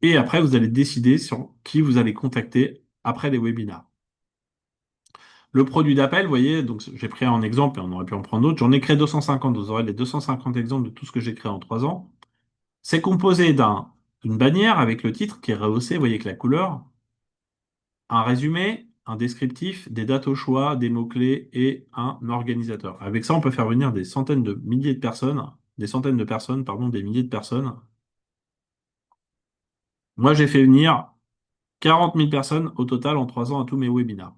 Et après, vous allez décider sur qui vous allez contacter après les webinars. Le produit d'appel, vous voyez, donc j'ai pris un exemple et on aurait pu en prendre d'autres. J'en ai créé 250. Vous aurez les 250 exemples de tout ce que j'ai créé en 3 ans. C'est composé d'une bannière avec le titre qui est rehaussé, vous voyez, avec la couleur, un résumé, un descriptif, des dates au choix, des mots-clés et un organisateur. Avec ça, on peut faire venir des centaines de milliers de personnes, des centaines de personnes, pardon, des milliers de personnes. Moi, j'ai fait venir 40 000 personnes au total en 3 ans à tous mes webinars.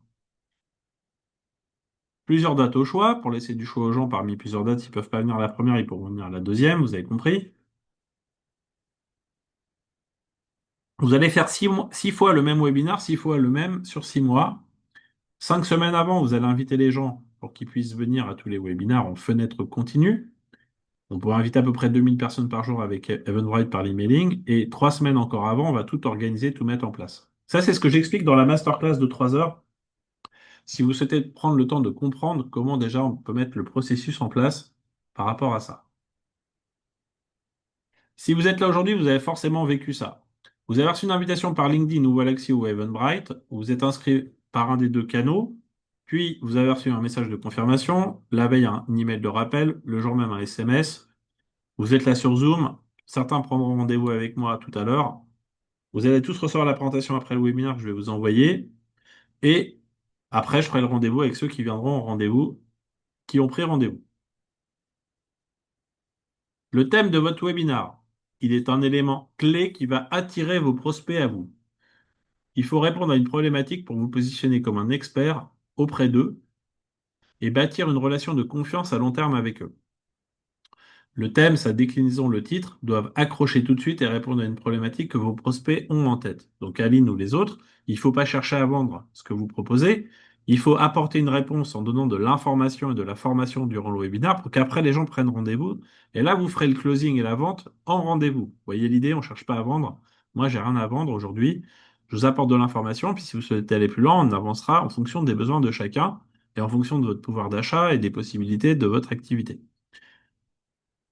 Plusieurs dates au choix, pour laisser du choix aux gens parmi plusieurs dates. S'ils peuvent pas venir à la première, ils pourront venir à la deuxième, vous avez compris. Vous allez faire 6 fois le même webinar, 6 fois le même sur 6 mois. 5 semaines avant, vous allez inviter les gens pour qu'ils puissent venir à tous les webinars en fenêtre continue. On pourra inviter à peu près 2000 personnes par jour avec Eventbrite par l'emailing. Et 3 semaines encore avant, on va tout organiser, tout mettre en place. Ça, c'est ce que j'explique dans la masterclass de 3 heures. Si vous souhaitez prendre le temps de comprendre comment déjà on peut mettre le processus en place par rapport à ça. Si vous êtes là aujourd'hui, vous avez forcément vécu ça. Vous avez reçu une invitation par LinkedIn ou Galaxy ou Eventbrite, vous êtes inscrit par un des deux canaux, puis vous avez reçu un message de confirmation, la veille un email de rappel, le jour même un SMS. Vous êtes là sur Zoom, certains prendront rendez-vous avec moi tout à l'heure. Vous allez tous recevoir la présentation après le webinaire que je vais vous envoyer. Et après, je ferai le rendez-vous avec ceux qui viendront au rendez-vous, qui ont pris rendez-vous. Le thème de votre webinaire, il est un élément clé qui va attirer vos prospects à vous. Il faut répondre à une problématique pour vous positionner comme un expert auprès d'eux et bâtir une relation de confiance à long terme avec eux. Le thème, sa déclinaison, le titre doivent accrocher tout de suite et répondre à une problématique que vos prospects ont en tête. Donc Aline ou les autres, il ne faut pas chercher à vendre ce que vous proposez. Il faut apporter une réponse en donnant de l'information et de la formation durant le webinaire pour qu'après les gens prennent rendez-vous. Et là, vous ferez le closing et la vente en rendez-vous. Vous voyez l'idée, on ne cherche pas à vendre. Moi, j'ai rien à vendre aujourd'hui. Je vous apporte de l'information, puis si vous souhaitez aller plus loin, on avancera en fonction des besoins de chacun et en fonction de votre pouvoir d'achat et des possibilités de votre activité.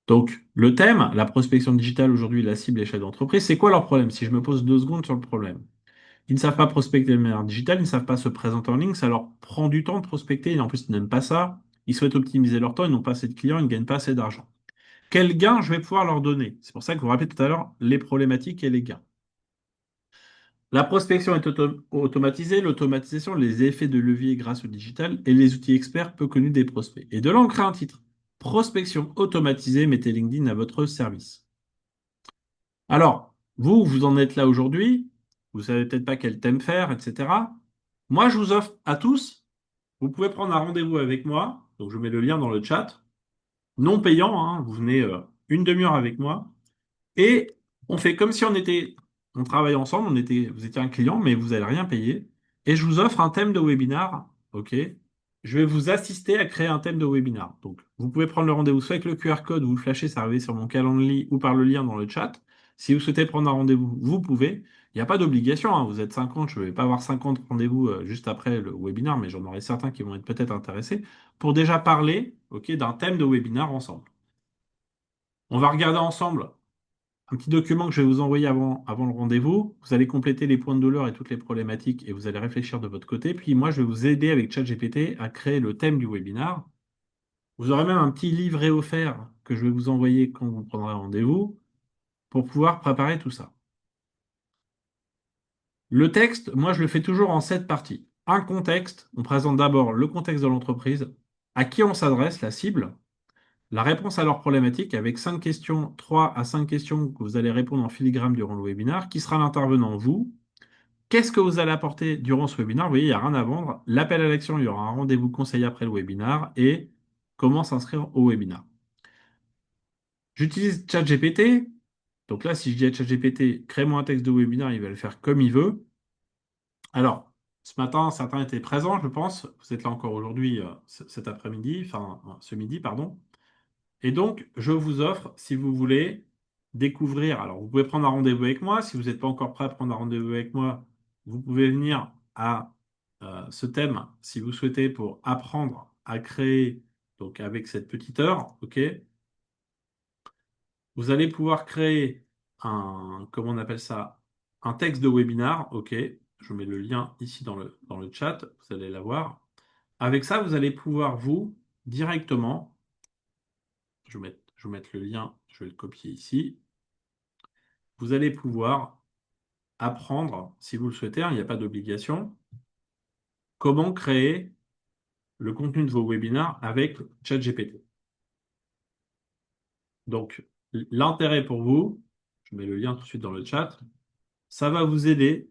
Donc, le thème, la prospection digitale aujourd'hui, la cible, les chefs d'entreprise, c'est quoi leur problème? Si je me pose 2 secondes sur le problème. Ils ne savent pas prospecter de manière digitale, ils ne savent pas se présenter en ligne, ça leur prend du temps de prospecter, et en plus, ils n'aiment pas ça. Ils souhaitent optimiser leur temps, ils n'ont pas assez de clients, ils ne gagnent pas assez d'argent. Quel gain je vais pouvoir leur donner? C'est pour ça que vous vous rappelez tout à l'heure les problématiques et les gains. La prospection est automatisée, l'automatisation, les effets de levier grâce au digital et les outils experts peu connus des prospects. Et de là, on crée un titre. Prospection automatisée, mettez LinkedIn à votre service. Alors, vous en êtes là aujourd'hui, vous savez peut-être pas quel thème faire, etc. Moi, je vous offre à tous, vous pouvez prendre un rendez-vous avec moi, donc je mets le lien dans le chat, non payant, hein, vous venez une demi-heure avec moi, et on fait comme si on travaillait ensemble, vous étiez un client, mais vous n'allez rien payer, et je vous offre un thème de webinar, ok? Je vais vous assister à créer un thème de webinar. Donc, vous pouvez prendre le rendez-vous soit avec le QR code, vous le flashez, ça arrive sur mon calendrier ou par le lien dans le chat. Si vous souhaitez prendre un rendez-vous, vous pouvez. Il n'y a pas d'obligation, hein. Vous êtes 50, je ne vais pas avoir 50 rendez-vous juste après le webinar, mais j'en aurai certains qui vont être peut-être intéressés pour déjà parler, ok, d'un thème de webinar ensemble. On va regarder ensemble un petit document que je vais vous envoyer avant le rendez-vous. Vous allez compléter les points de douleur et toutes les problématiques et vous allez réfléchir de votre côté. Puis moi, je vais vous aider avec ChatGPT à créer le thème du webinar. Vous aurez même un petit livret offert que je vais vous envoyer quand vous prendrez rendez-vous pour pouvoir préparer tout ça. Le texte, moi, je le fais toujours en 7 parties. Un contexte, on présente d'abord le contexte de l'entreprise, à qui on s'adresse, la cible, la réponse à leurs problématiques avec 5 questions, 3 à 5 questions que vous allez répondre en filigrane durant le webinaire. Qui sera l'intervenant? Vous. Qu'est-ce que vous allez apporter durant ce webinaire? Vous voyez, il n'y a rien à vendre. L'appel à l'action, il y aura un rendez-vous conseil après le webinaire et comment s'inscrire au webinaire. J'utilise ChatGPT. Donc là, si je dis à ChatGPT, crée-moi un texte de webinaire, il va le faire comme il veut. Alors, ce matin, certains étaient présents, je pense. Vous êtes là encore aujourd'hui, cet après-midi, enfin, ce midi, pardon. Et donc, je vous offre, si vous voulez, découvrir. Alors, vous pouvez prendre un rendez-vous avec moi. Si vous n'êtes pas encore prêt à prendre un rendez-vous avec moi, vous pouvez venir à ce thème si vous souhaitez pour apprendre à créer, donc avec cette petite heure, OK? Vous allez pouvoir créer comment on appelle ça? Un texte de webinar, OK? Je mets le lien ici dans le chat, vous allez l'avoir. Avec ça, vous allez pouvoir, vous, directement, je vais mettre le lien, je vais le copier ici. Vous allez pouvoir apprendre, si vous le souhaitez, hein, il n'y a pas d'obligation, comment créer le contenu de vos webinaires avec ChatGPT. Donc, l'intérêt pour vous, je mets le lien tout de suite dans le chat, ça va vous aider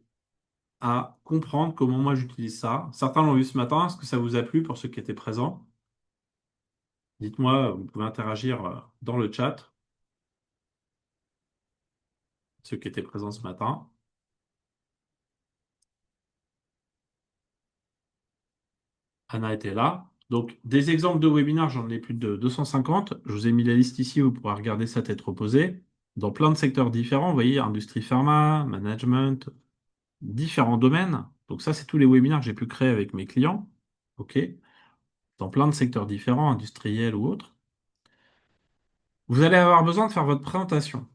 à comprendre comment moi j'utilise ça. Certains l'ont vu ce matin, est-ce que ça vous a plu pour ceux qui étaient présents? Dites-moi, vous pouvez interagir dans le chat, ceux qui étaient présents ce matin. Anna était là. Donc, des exemples de webinaires, j'en ai plus de 250. Je vous ai mis la liste ici, vous pourrez regarder ça tête reposée. Dans plein de secteurs différents, vous voyez, industrie pharma, management, différents domaines. Donc ça, c'est tous les webinaires que j'ai pu créer avec mes clients. OK? Dans plein de secteurs différents, industriels ou autres. Vous allez avoir besoin de faire votre présentation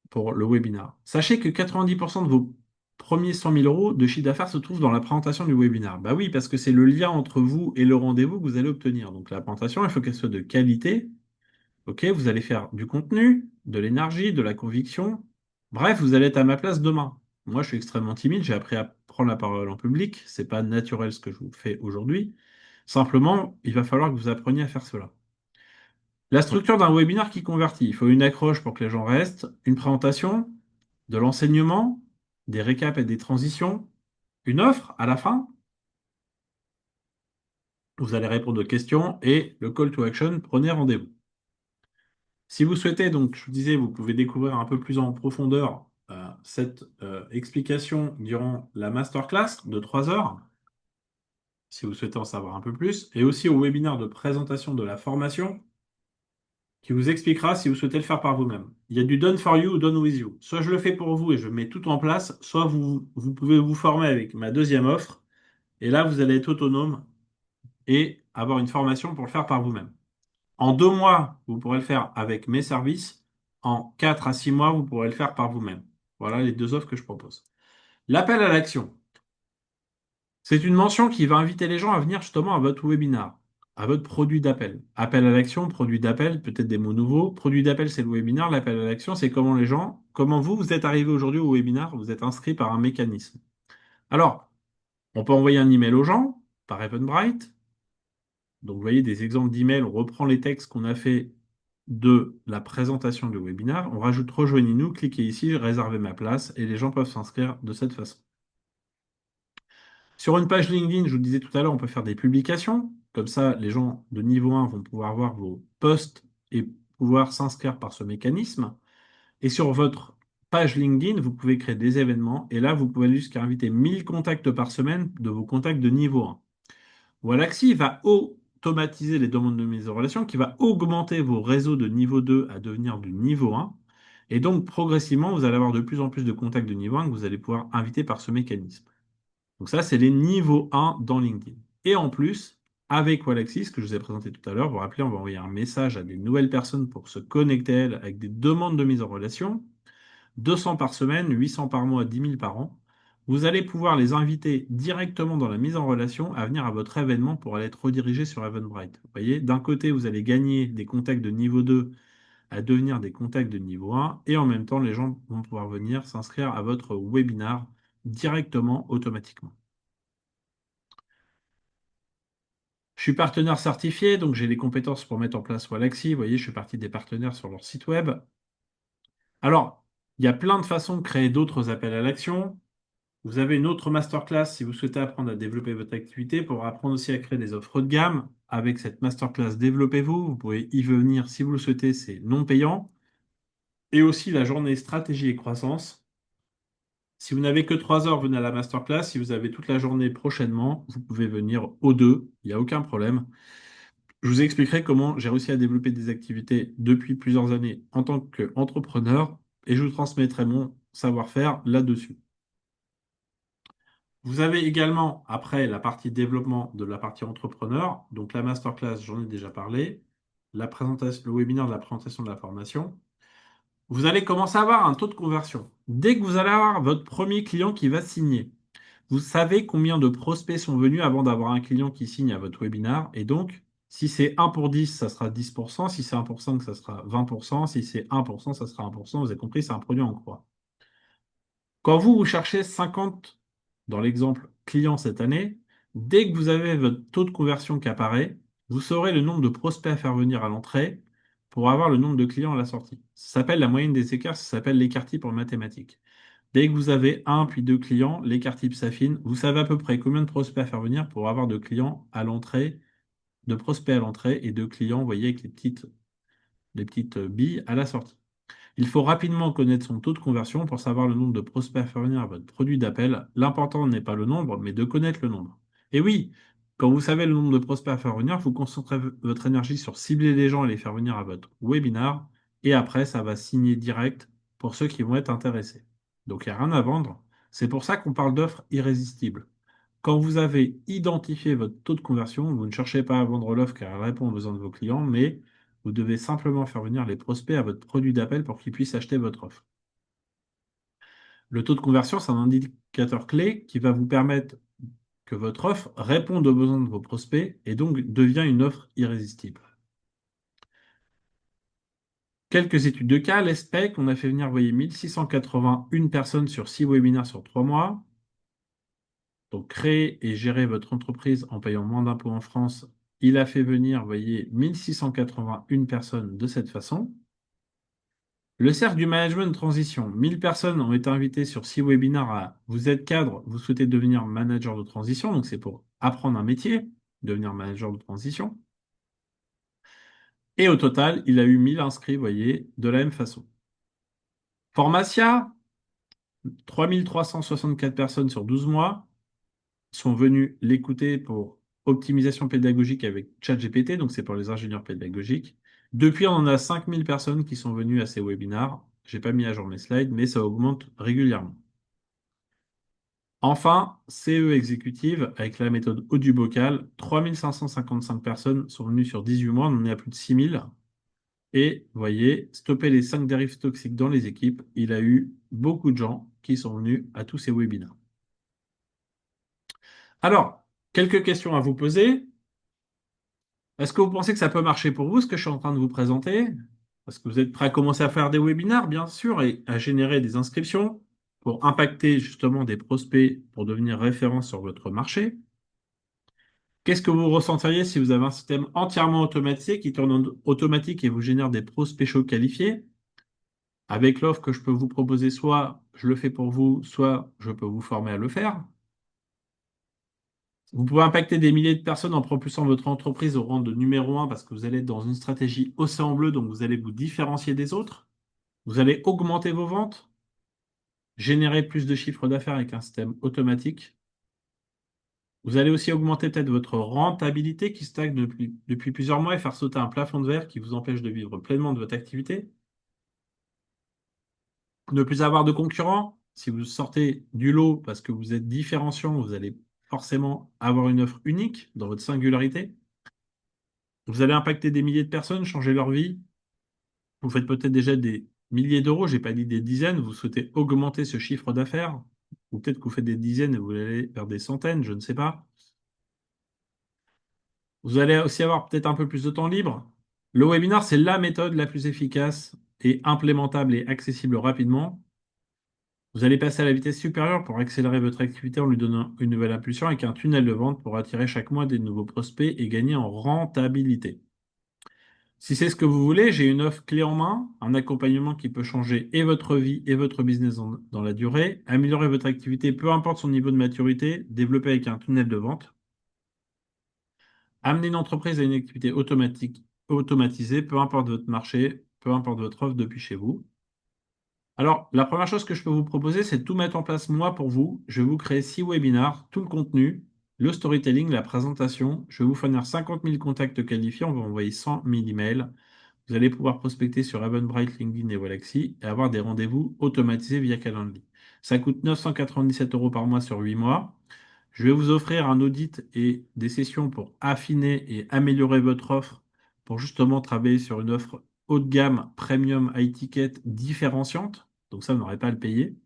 pour le webinaire. Sachez que 90% de vos premiers 100 000 euros de chiffre d'affaires se trouvent dans la présentation du webinaire. Bah oui, parce que c'est le lien entre vous et le rendez-vous que vous allez obtenir. Donc la présentation, il faut qu'elle soit de qualité. OK, vous allez faire du contenu, de l'énergie, de la conviction. Bref, vous allez être à ma place demain. Moi, je suis extrêmement timide, j'ai appris à prendre la parole en public. C'est pas naturel ce que je vous fais aujourd'hui. Simplement, il va falloir que vous appreniez à faire cela. La structure d'un webinaire qui convertit. Il faut une accroche pour que les gens restent, une présentation, de l'enseignement, des récaps et des transitions, une offre à la fin. Vous allez répondre aux questions et le call to action, prenez rendez-vous. Si vous souhaitez, donc, je vous disais, vous pouvez découvrir un peu plus en profondeur cette explication durant la masterclass de 3 heures, si vous souhaitez en savoir un peu plus, et aussi au webinaire de présentation de la formation qui vous expliquera si vous souhaitez le faire par vous-même. Il y a du done for you ou done with you. Soit je le fais pour vous et je mets tout en place, soit vous pouvez vous former avec ma deuxième offre, et là, vous allez être autonome et avoir une formation pour le faire par vous-même. En 2 mois, vous pourrez le faire avec mes services. En 4 à 6 mois, vous pourrez le faire par vous-même. Voilà les deux offres que je propose. L'appel à l'action. C'est une mention qui va inviter les gens à venir justement à votre webinar, à votre produit d'appel. Appel à l'action, produit d'appel, peut-être des mots nouveaux. Produit d'appel, c'est le webinaire. L'appel à l'action, c'est comment vous êtes arrivé aujourd'hui au webinaire, vous êtes inscrit par un mécanisme. Alors, on peut envoyer un email aux gens par Eventbrite. Donc, vous voyez des exemples d'emails. On reprend les textes qu'on a fait de la présentation du webinaire. On rajoute rejoignez-nous, cliquez ici, réservez ma place et les gens peuvent s'inscrire de cette façon. Sur une page LinkedIn, je vous disais tout à l'heure, on peut faire des publications. Comme ça, les gens de niveau 1 vont pouvoir voir vos posts et pouvoir s'inscrire par ce mécanisme. Et sur votre page LinkedIn, vous pouvez créer des événements. Et là, vous pouvez aller jusqu'à inviter 1000 contacts par semaine de vos contacts de niveau 1. Wallaxy va automatiser les demandes de mise en relation, qui va augmenter vos réseaux de niveau 2 à devenir du niveau 1. Et donc, progressivement, vous allez avoir de plus en plus de contacts de niveau 1 que vous allez pouvoir inviter par ce mécanisme. Donc ça, c'est les niveaux 1 dans LinkedIn. Et en plus, avec Wallaxy, ce que je vous ai présenté tout à l'heure, vous vous rappelez, on va envoyer un message à des nouvelles personnes pour se connecter à elles avec des demandes de mise en relation. 200 par semaine, 800 par mois, 10 000 par an. Vous allez pouvoir les inviter directement dans la mise en relation à venir à votre événement pour aller être redirigé sur Eventbrite. Vous voyez, d'un côté, vous allez gagner des contacts de niveau 2 à devenir des contacts de niveau 1 et en même temps, les gens vont pouvoir venir s'inscrire à votre webinar directement, automatiquement. Je suis partenaire certifié, donc j'ai les compétences pour mettre en place Walaxy. Vous voyez, je fais partie des partenaires sur leur site web. Alors, il y a plein de façons de créer d'autres appels à l'action. Vous avez une autre masterclass si vous souhaitez apprendre à développer votre activité pour apprendre aussi à créer des offres haut de gamme. Avec cette masterclass, développez-vous. Vous pouvez y venir si vous le souhaitez, c'est non payant. Et aussi la journée stratégie et croissance. Si vous n'avez que 3 heures, venez à la masterclass. Si vous avez toute la journée prochainement, vous pouvez venir aux deux. Il n'y a aucun problème. Je vous expliquerai comment j'ai réussi à développer des activités depuis plusieurs années en tant qu'entrepreneur et je vous transmettrai mon savoir-faire là-dessus. Vous avez également, après la partie développement de la partie entrepreneur, donc la masterclass, j'en ai déjà parlé, la présentation, le webinaire de la présentation de la formation. Vous allez commencer à avoir un taux de conversion. Dès que vous allez avoir votre premier client qui va signer, vous savez combien de prospects sont venus avant d'avoir un client qui signe à votre webinar. Et donc, si c'est 1 pour 10, ça sera 10%. Si c'est 1 pour 5, ça sera 20%. Si c'est 1%, ça sera 1%. Vous avez compris, c'est un produit en croix. Quand vous cherchez 50, dans l'exemple client cette année, dès que vous avez votre taux de conversion qui apparaît, vous saurez le nombre de prospects à faire venir à l'entrée pour avoir le nombre de clients à la sortie. Ça s'appelle la moyenne des écarts, ça s'appelle l'écart type en mathématiques. Dès que vous avez un puis deux clients, l'écart type s'affine. Vous savez à peu près combien de prospects à faire venir pour avoir de clients à l'entrée, de prospects à l'entrée et de clients, vous voyez, avec les petites billes à la sortie. Il faut rapidement connaître son taux de conversion pour savoir le nombre de prospects à faire venir à votre produit d'appel. L'important n'est pas le nombre, mais de connaître le nombre. Et oui, quand vous savez le nombre de prospects à faire venir, vous concentrez votre énergie sur cibler les gens et les faire venir à votre webinar. Et après, ça va signer direct pour ceux qui vont être intéressés. Donc, il n'y a rien à vendre. C'est pour ça qu'on parle d'offres irrésistibles. Quand vous avez identifié votre taux de conversion, vous ne cherchez pas à vendre l'offre car elle répond aux besoins de vos clients, mais vous devez simplement faire venir les prospects à votre produit d'appel pour qu'ils puissent acheter votre offre. Le taux de conversion, c'est un indicateur clé qui va vous permettre que votre offre réponde aux besoins de vos prospects et donc devient une offre irrésistible. Quelques études de cas, l'ESPEC, on a fait venir, vous voyez, 1681 personnes sur 6 webinaires sur 3 mois. Donc, créer et gérer votre entreprise en payant moins d'impôts en France, il a fait venir, vous voyez, 1681 personnes de cette façon. Le cercle du management de transition, 1000 personnes ont été invitées sur 6 webinaires à vous êtes cadre, vous souhaitez devenir manager de transition, donc c'est pour apprendre un métier, devenir manager de transition. Et au total, il a eu 1000 inscrits, vous voyez, de la même façon. Formatia, 3364 personnes sur 12 mois sont venus l'écouter pour optimisation pédagogique avec ChatGPT, donc c'est pour les ingénieurs pédagogiques. Depuis, on en a 5000 personnes qui sont venues à ces webinars. Je n'ai pas mis à jour mes slides, mais ça augmente régulièrement. Enfin, CE exécutive, avec la méthode Audubocal, 3555 personnes sont venues sur 18 mois, on en est à plus de 6000. Et vous voyez, stopper les 5 dérives toxiques dans les équipes, il a eu beaucoup de gens qui sont venus à tous ces webinaires. Alors, quelques questions à vous poser. Est-ce que vous pensez que ça peut marcher pour vous, ce que je suis en train de vous présenter? Est-ce que vous êtes prêt à commencer à faire des webinaires, bien sûr, et à générer des inscriptions pour impacter justement des prospects pour devenir référent sur votre marché? Qu'est-ce que vous ressentiriez si vous avez un système entièrement automatisé qui tourne en automatique et vous génère des prospects chauds qualifiés? Avec l'offre que je peux vous proposer, soit je le fais pour vous, soit je peux vous former à le faire. Vous pouvez impacter des milliers de personnes en propulsant votre entreprise au rang de numéro 1 parce que vous allez être dans une stratégie océan bleu, donc vous allez vous différencier des autres. Vous allez augmenter vos ventes, générer plus de chiffre d'affaires avec un système automatique. Vous allez aussi augmenter peut-être votre rentabilité qui stagne depuis plusieurs mois et faire sauter un plafond de verre qui vous empêche de vivre pleinement de votre activité. Ne plus avoir de concurrents. Si vous sortez du lot parce que vous êtes différenciant, vous allez forcément avoir une offre unique dans votre singularité. Vous allez impacter des milliers de personnes, changer leur vie. Vous faites peut-être déjà des milliers d'euros, j'ai pas dit des dizaines, vous souhaitez augmenter ce chiffre d'affaires, ou peut-être que vous faites des dizaines et vous allez vers des centaines, je ne sais pas. Vous allez aussi avoir peut-être un peu plus de temps libre. Le webinar, c'est la méthode la plus efficace et implémentable et accessible rapidement. Vous allez passer à la vitesse supérieure pour accélérer votre activité en lui donnant une nouvelle impulsion avec un tunnel de vente pour attirer chaque mois des nouveaux prospects et gagner en rentabilité. Si c'est ce que vous voulez, j'ai une offre clé en main, un accompagnement qui peut changer et votre vie et votre business dans la durée, améliorer votre activité, peu importe son niveau de maturité, développer avec un tunnel de vente, amener une entreprise à une activité automatisée, peu importe votre marché, peu importe votre offre depuis chez vous. Alors, la première chose que je peux vous proposer, c'est de tout mettre en place moi pour vous. Je vais vous créer 6 webinars, tout le contenu, le storytelling, la présentation. Je vais vous fournir 50 000 contacts qualifiés. On va envoyer 100 000 emails. Vous allez pouvoir prospecter sur Eventbrite, LinkedIn et Walaxy et avoir des rendez-vous automatisés via Calendly. Ça coûte 997 euros par mois sur 8 mois. Je vais vous offrir un audit et des sessions pour affiner et améliorer votre offre pour justement travailler sur une offre haut de gamme, premium, high ticket, différenciante. Donc ça, vous n'aurez pas à le payer.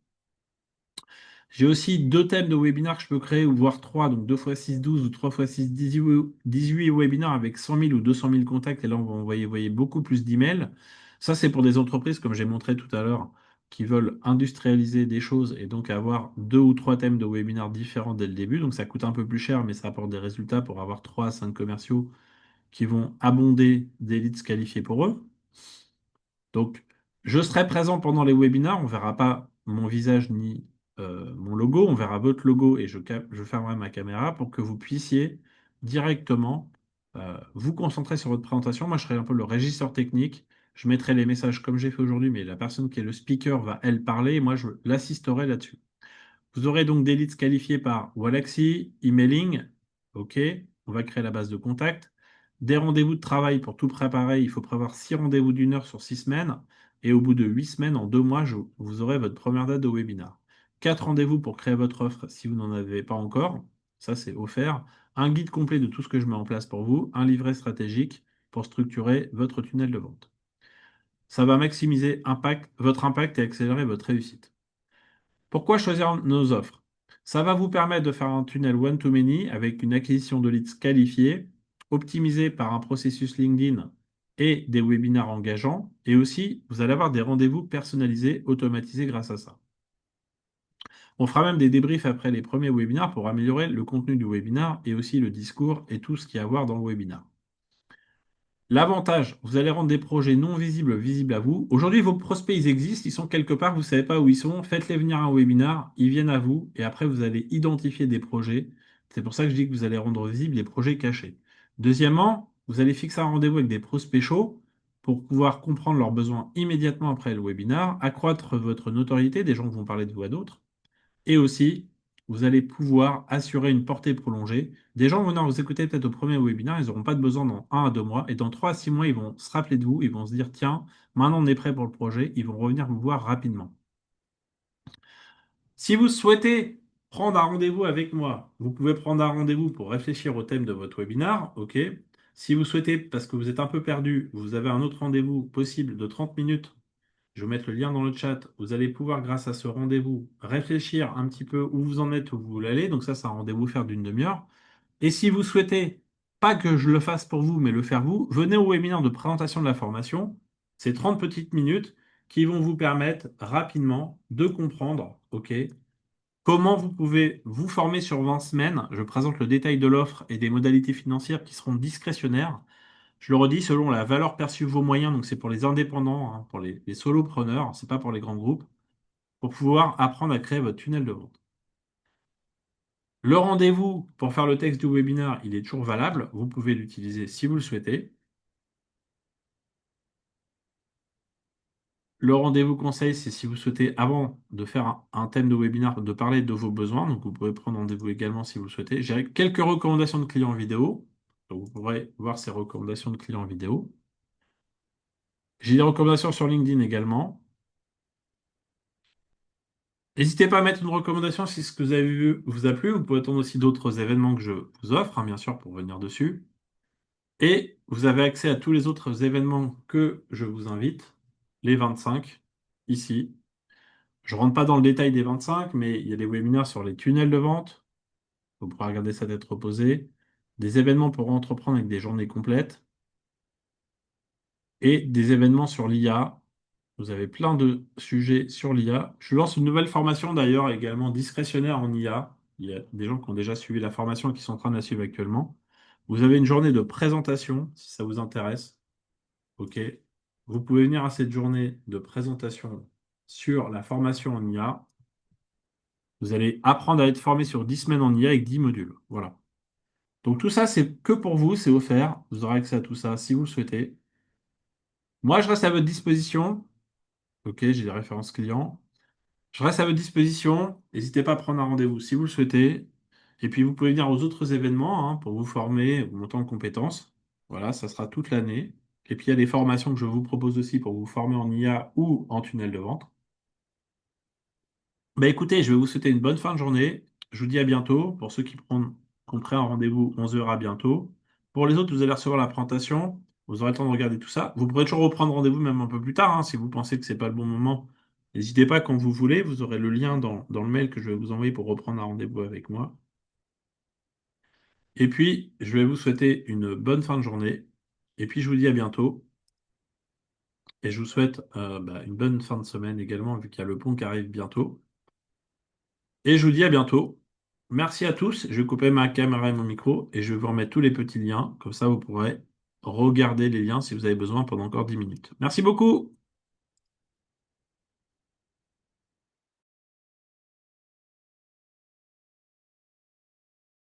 J'ai aussi deux thèmes de webinaires que je peux créer, ou voire trois, donc 2 x 6 12 ou 3 x 6 18 webinaires avec 100 000 ou 200 000 contacts. Et là, on va envoyer beaucoup plus d'emails. Ça, c'est pour des entreprises, comme j'ai montré tout à l'heure, qui veulent industrialiser des choses et donc avoir deux ou trois thèmes de webinaires différents dès le début. Donc ça coûte un peu plus cher, mais ça apporte des résultats pour avoir 3 à 5 commerciaux qui vont abonder des leads qualifiés pour eux. Donc, je serai présent pendant les webinaires. On ne verra pas mon visage ni mon logo. On verra votre logo et je fermerai ma caméra pour que vous puissiez directement vous concentrer sur votre présentation. Moi, je serai un peu le régisseur technique. Je mettrai les messages comme j'ai fait aujourd'hui, mais la personne qui est le speaker va, elle, parler et moi, je l'assisterai là-dessus. Vous aurez donc des leads qualifiés par Walaxy, emailing. OK, on va créer la base de contact. Des rendez-vous de travail pour tout préparer. Il faut prévoir 6 rendez-vous d'une heure sur 6 semaines. Et au bout de 8 semaines, en 2 mois, vous aurez votre première date de webinar. 4 rendez-vous pour créer votre offre si vous n'en avez pas encore. Ça, c'est offert. Un guide complet de tout ce que je mets en place pour vous. Un livret stratégique pour structurer votre tunnel de vente. Ça va maximiser votre impact et accélérer votre réussite. Pourquoi choisir nos offres? Ça va vous permettre de faire un tunnel one-to-many avec une acquisition de leads qualifiés, optimisé par un processus LinkedIn et des webinaires engageants. Et aussi, vous allez avoir des rendez-vous personnalisés, automatisés grâce à ça. On fera même des débriefs après les premiers webinaires pour améliorer le contenu du webinar et aussi le discours et tout ce qu'il y a à voir dans le webinar. L'avantage, vous allez rendre des projets non visibles visibles à vous. Aujourd'hui, vos prospects, ils existent, ils sont quelque part, vous ne savez pas où ils sont. Faites-les venir à un webinar, ils viennent à vous et après, vous allez identifier des projets. C'est pour ça que je dis que vous allez rendre visibles les projets cachés. Deuxièmement, vous allez fixer un rendez-vous avec des prospects chauds pour pouvoir comprendre leurs besoins immédiatement après le webinar, accroître votre notoriété, des gens qui vont parler de vous à d'autres. Et aussi, vous allez pouvoir assurer une portée prolongée. Des gens venant vous écouter peut-être au premier webinaire, ils n'auront pas de besoin dans 1 à 2 mois. Et dans 3 à 6 mois, ils vont se rappeler de vous, ils vont se dire, tiens, maintenant on est prêt pour le projet, ils vont revenir vous voir rapidement. Si vous souhaitez prendre un rendez-vous avec moi, vous pouvez prendre un rendez-vous pour réfléchir au thème de votre webinaire, ok? Si vous souhaitez, parce que vous êtes un peu perdu, vous avez un autre rendez-vous possible de 30 minutes. Je vais mettre le lien dans le chat. Vous allez pouvoir, grâce à ce rendez-vous, réfléchir un petit peu où vous en êtes, où vous voulez aller. Donc ça, c'est un rendez-vous faire d'une demi-heure. Et si vous souhaitez, pas que je le fasse pour vous, mais le faire vous, venez au webinaire de présentation de la formation. C'est 30 petites minutes qui vont vous permettre rapidement de comprendre, OK, comment vous pouvez vous former sur 20 semaines. Je présente le détail de l'offre et des modalités financières qui seront discrétionnaires. Je le redis, selon la valeur perçue vos moyens, donc c'est pour les indépendants, hein, pour les solopreneurs, c'est pas pour les grands groupes, pour pouvoir apprendre à créer votre tunnel de vente. Le rendez-vous pour faire le texte du webinaire, il est toujours valable. Vous pouvez l'utiliser si vous le souhaitez. Le rendez-vous conseil, c'est si vous souhaitez, avant de faire un thème de webinaire, de parler de vos besoins. Donc, vous pouvez prendre rendez-vous également si vous le souhaitez. J'ai quelques recommandations de clients vidéo. Donc, vous pourrez voir ces recommandations de clients vidéo. J'ai des recommandations sur LinkedIn également. N'hésitez pas à mettre une recommandation si ce que vous avez vu vous a plu. Vous pouvez attendre aussi d'autres événements que je vous offre, hein, bien sûr, pour venir dessus. Et vous avez accès à tous les autres événements que je vous invite, les 25. ici. Je rentre pas dans le détail des 25, mais il y a des webinaires sur les tunnels de vente. Vous pourrez regarder ça tête reposée. Des événements pour entreprendre avec des journées complètes. Et des événements sur l'IA. Vous avez plein de sujets sur l'IA. Je lance une nouvelle formation d'ailleurs, également discrétionnaire en IA. Il y a des gens qui ont déjà suivi la formation et qui sont en train de la suivre actuellement. Vous avez une journée de présentation, si ça vous intéresse. OK. Vous pouvez venir à cette journée de présentation sur la formation en IA. Vous allez apprendre à être formé sur 10 semaines en IA avec 10 modules. Voilà. Donc tout ça, c'est que pour vous, c'est offert. Vous aurez accès à tout ça si vous le souhaitez. Moi, je reste à votre disposition. OK, j'ai des références clients. Je reste à votre disposition. N'hésitez pas à prendre un rendez-vous si vous le souhaitez. Et puis, vous pouvez venir aux autres événements pour vous former, vous monter en compétences. Voilà, ça sera toute l'année. Et puis, il y a des formations que je vous propose aussi pour vous former en IA ou en tunnel de vente. Bah écoutez, je vais vous souhaiter une bonne fin de journée. Je vous dis à bientôt. Pour ceux qui ont pris un rendez-vous, on se verra bientôt. Pour les autres, vous allez recevoir la présentation. Vous aurez le temps de regarder tout ça. Vous pourrez toujours reprendre rendez-vous même un peu plus tard si vous pensez que c'est pas le bon moment. N'hésitez pas quand vous voulez. Vous aurez le lien dans le mail que je vais vous envoyer pour reprendre un rendez-vous avec moi. Et puis, je vais vous souhaiter une bonne fin de journée. Et puis, je vous dis à bientôt. Et je vous souhaite une bonne fin de semaine également, vu qu'il y a le pont qui arrive bientôt. Et je vous dis à bientôt. Merci à tous. Je vais couper ma caméra et mon micro et je vais vous remettre tous les petits liens. Comme ça, vous pourrez regarder les liens si vous avez besoin pendant encore 10 minutes. Merci beaucoup.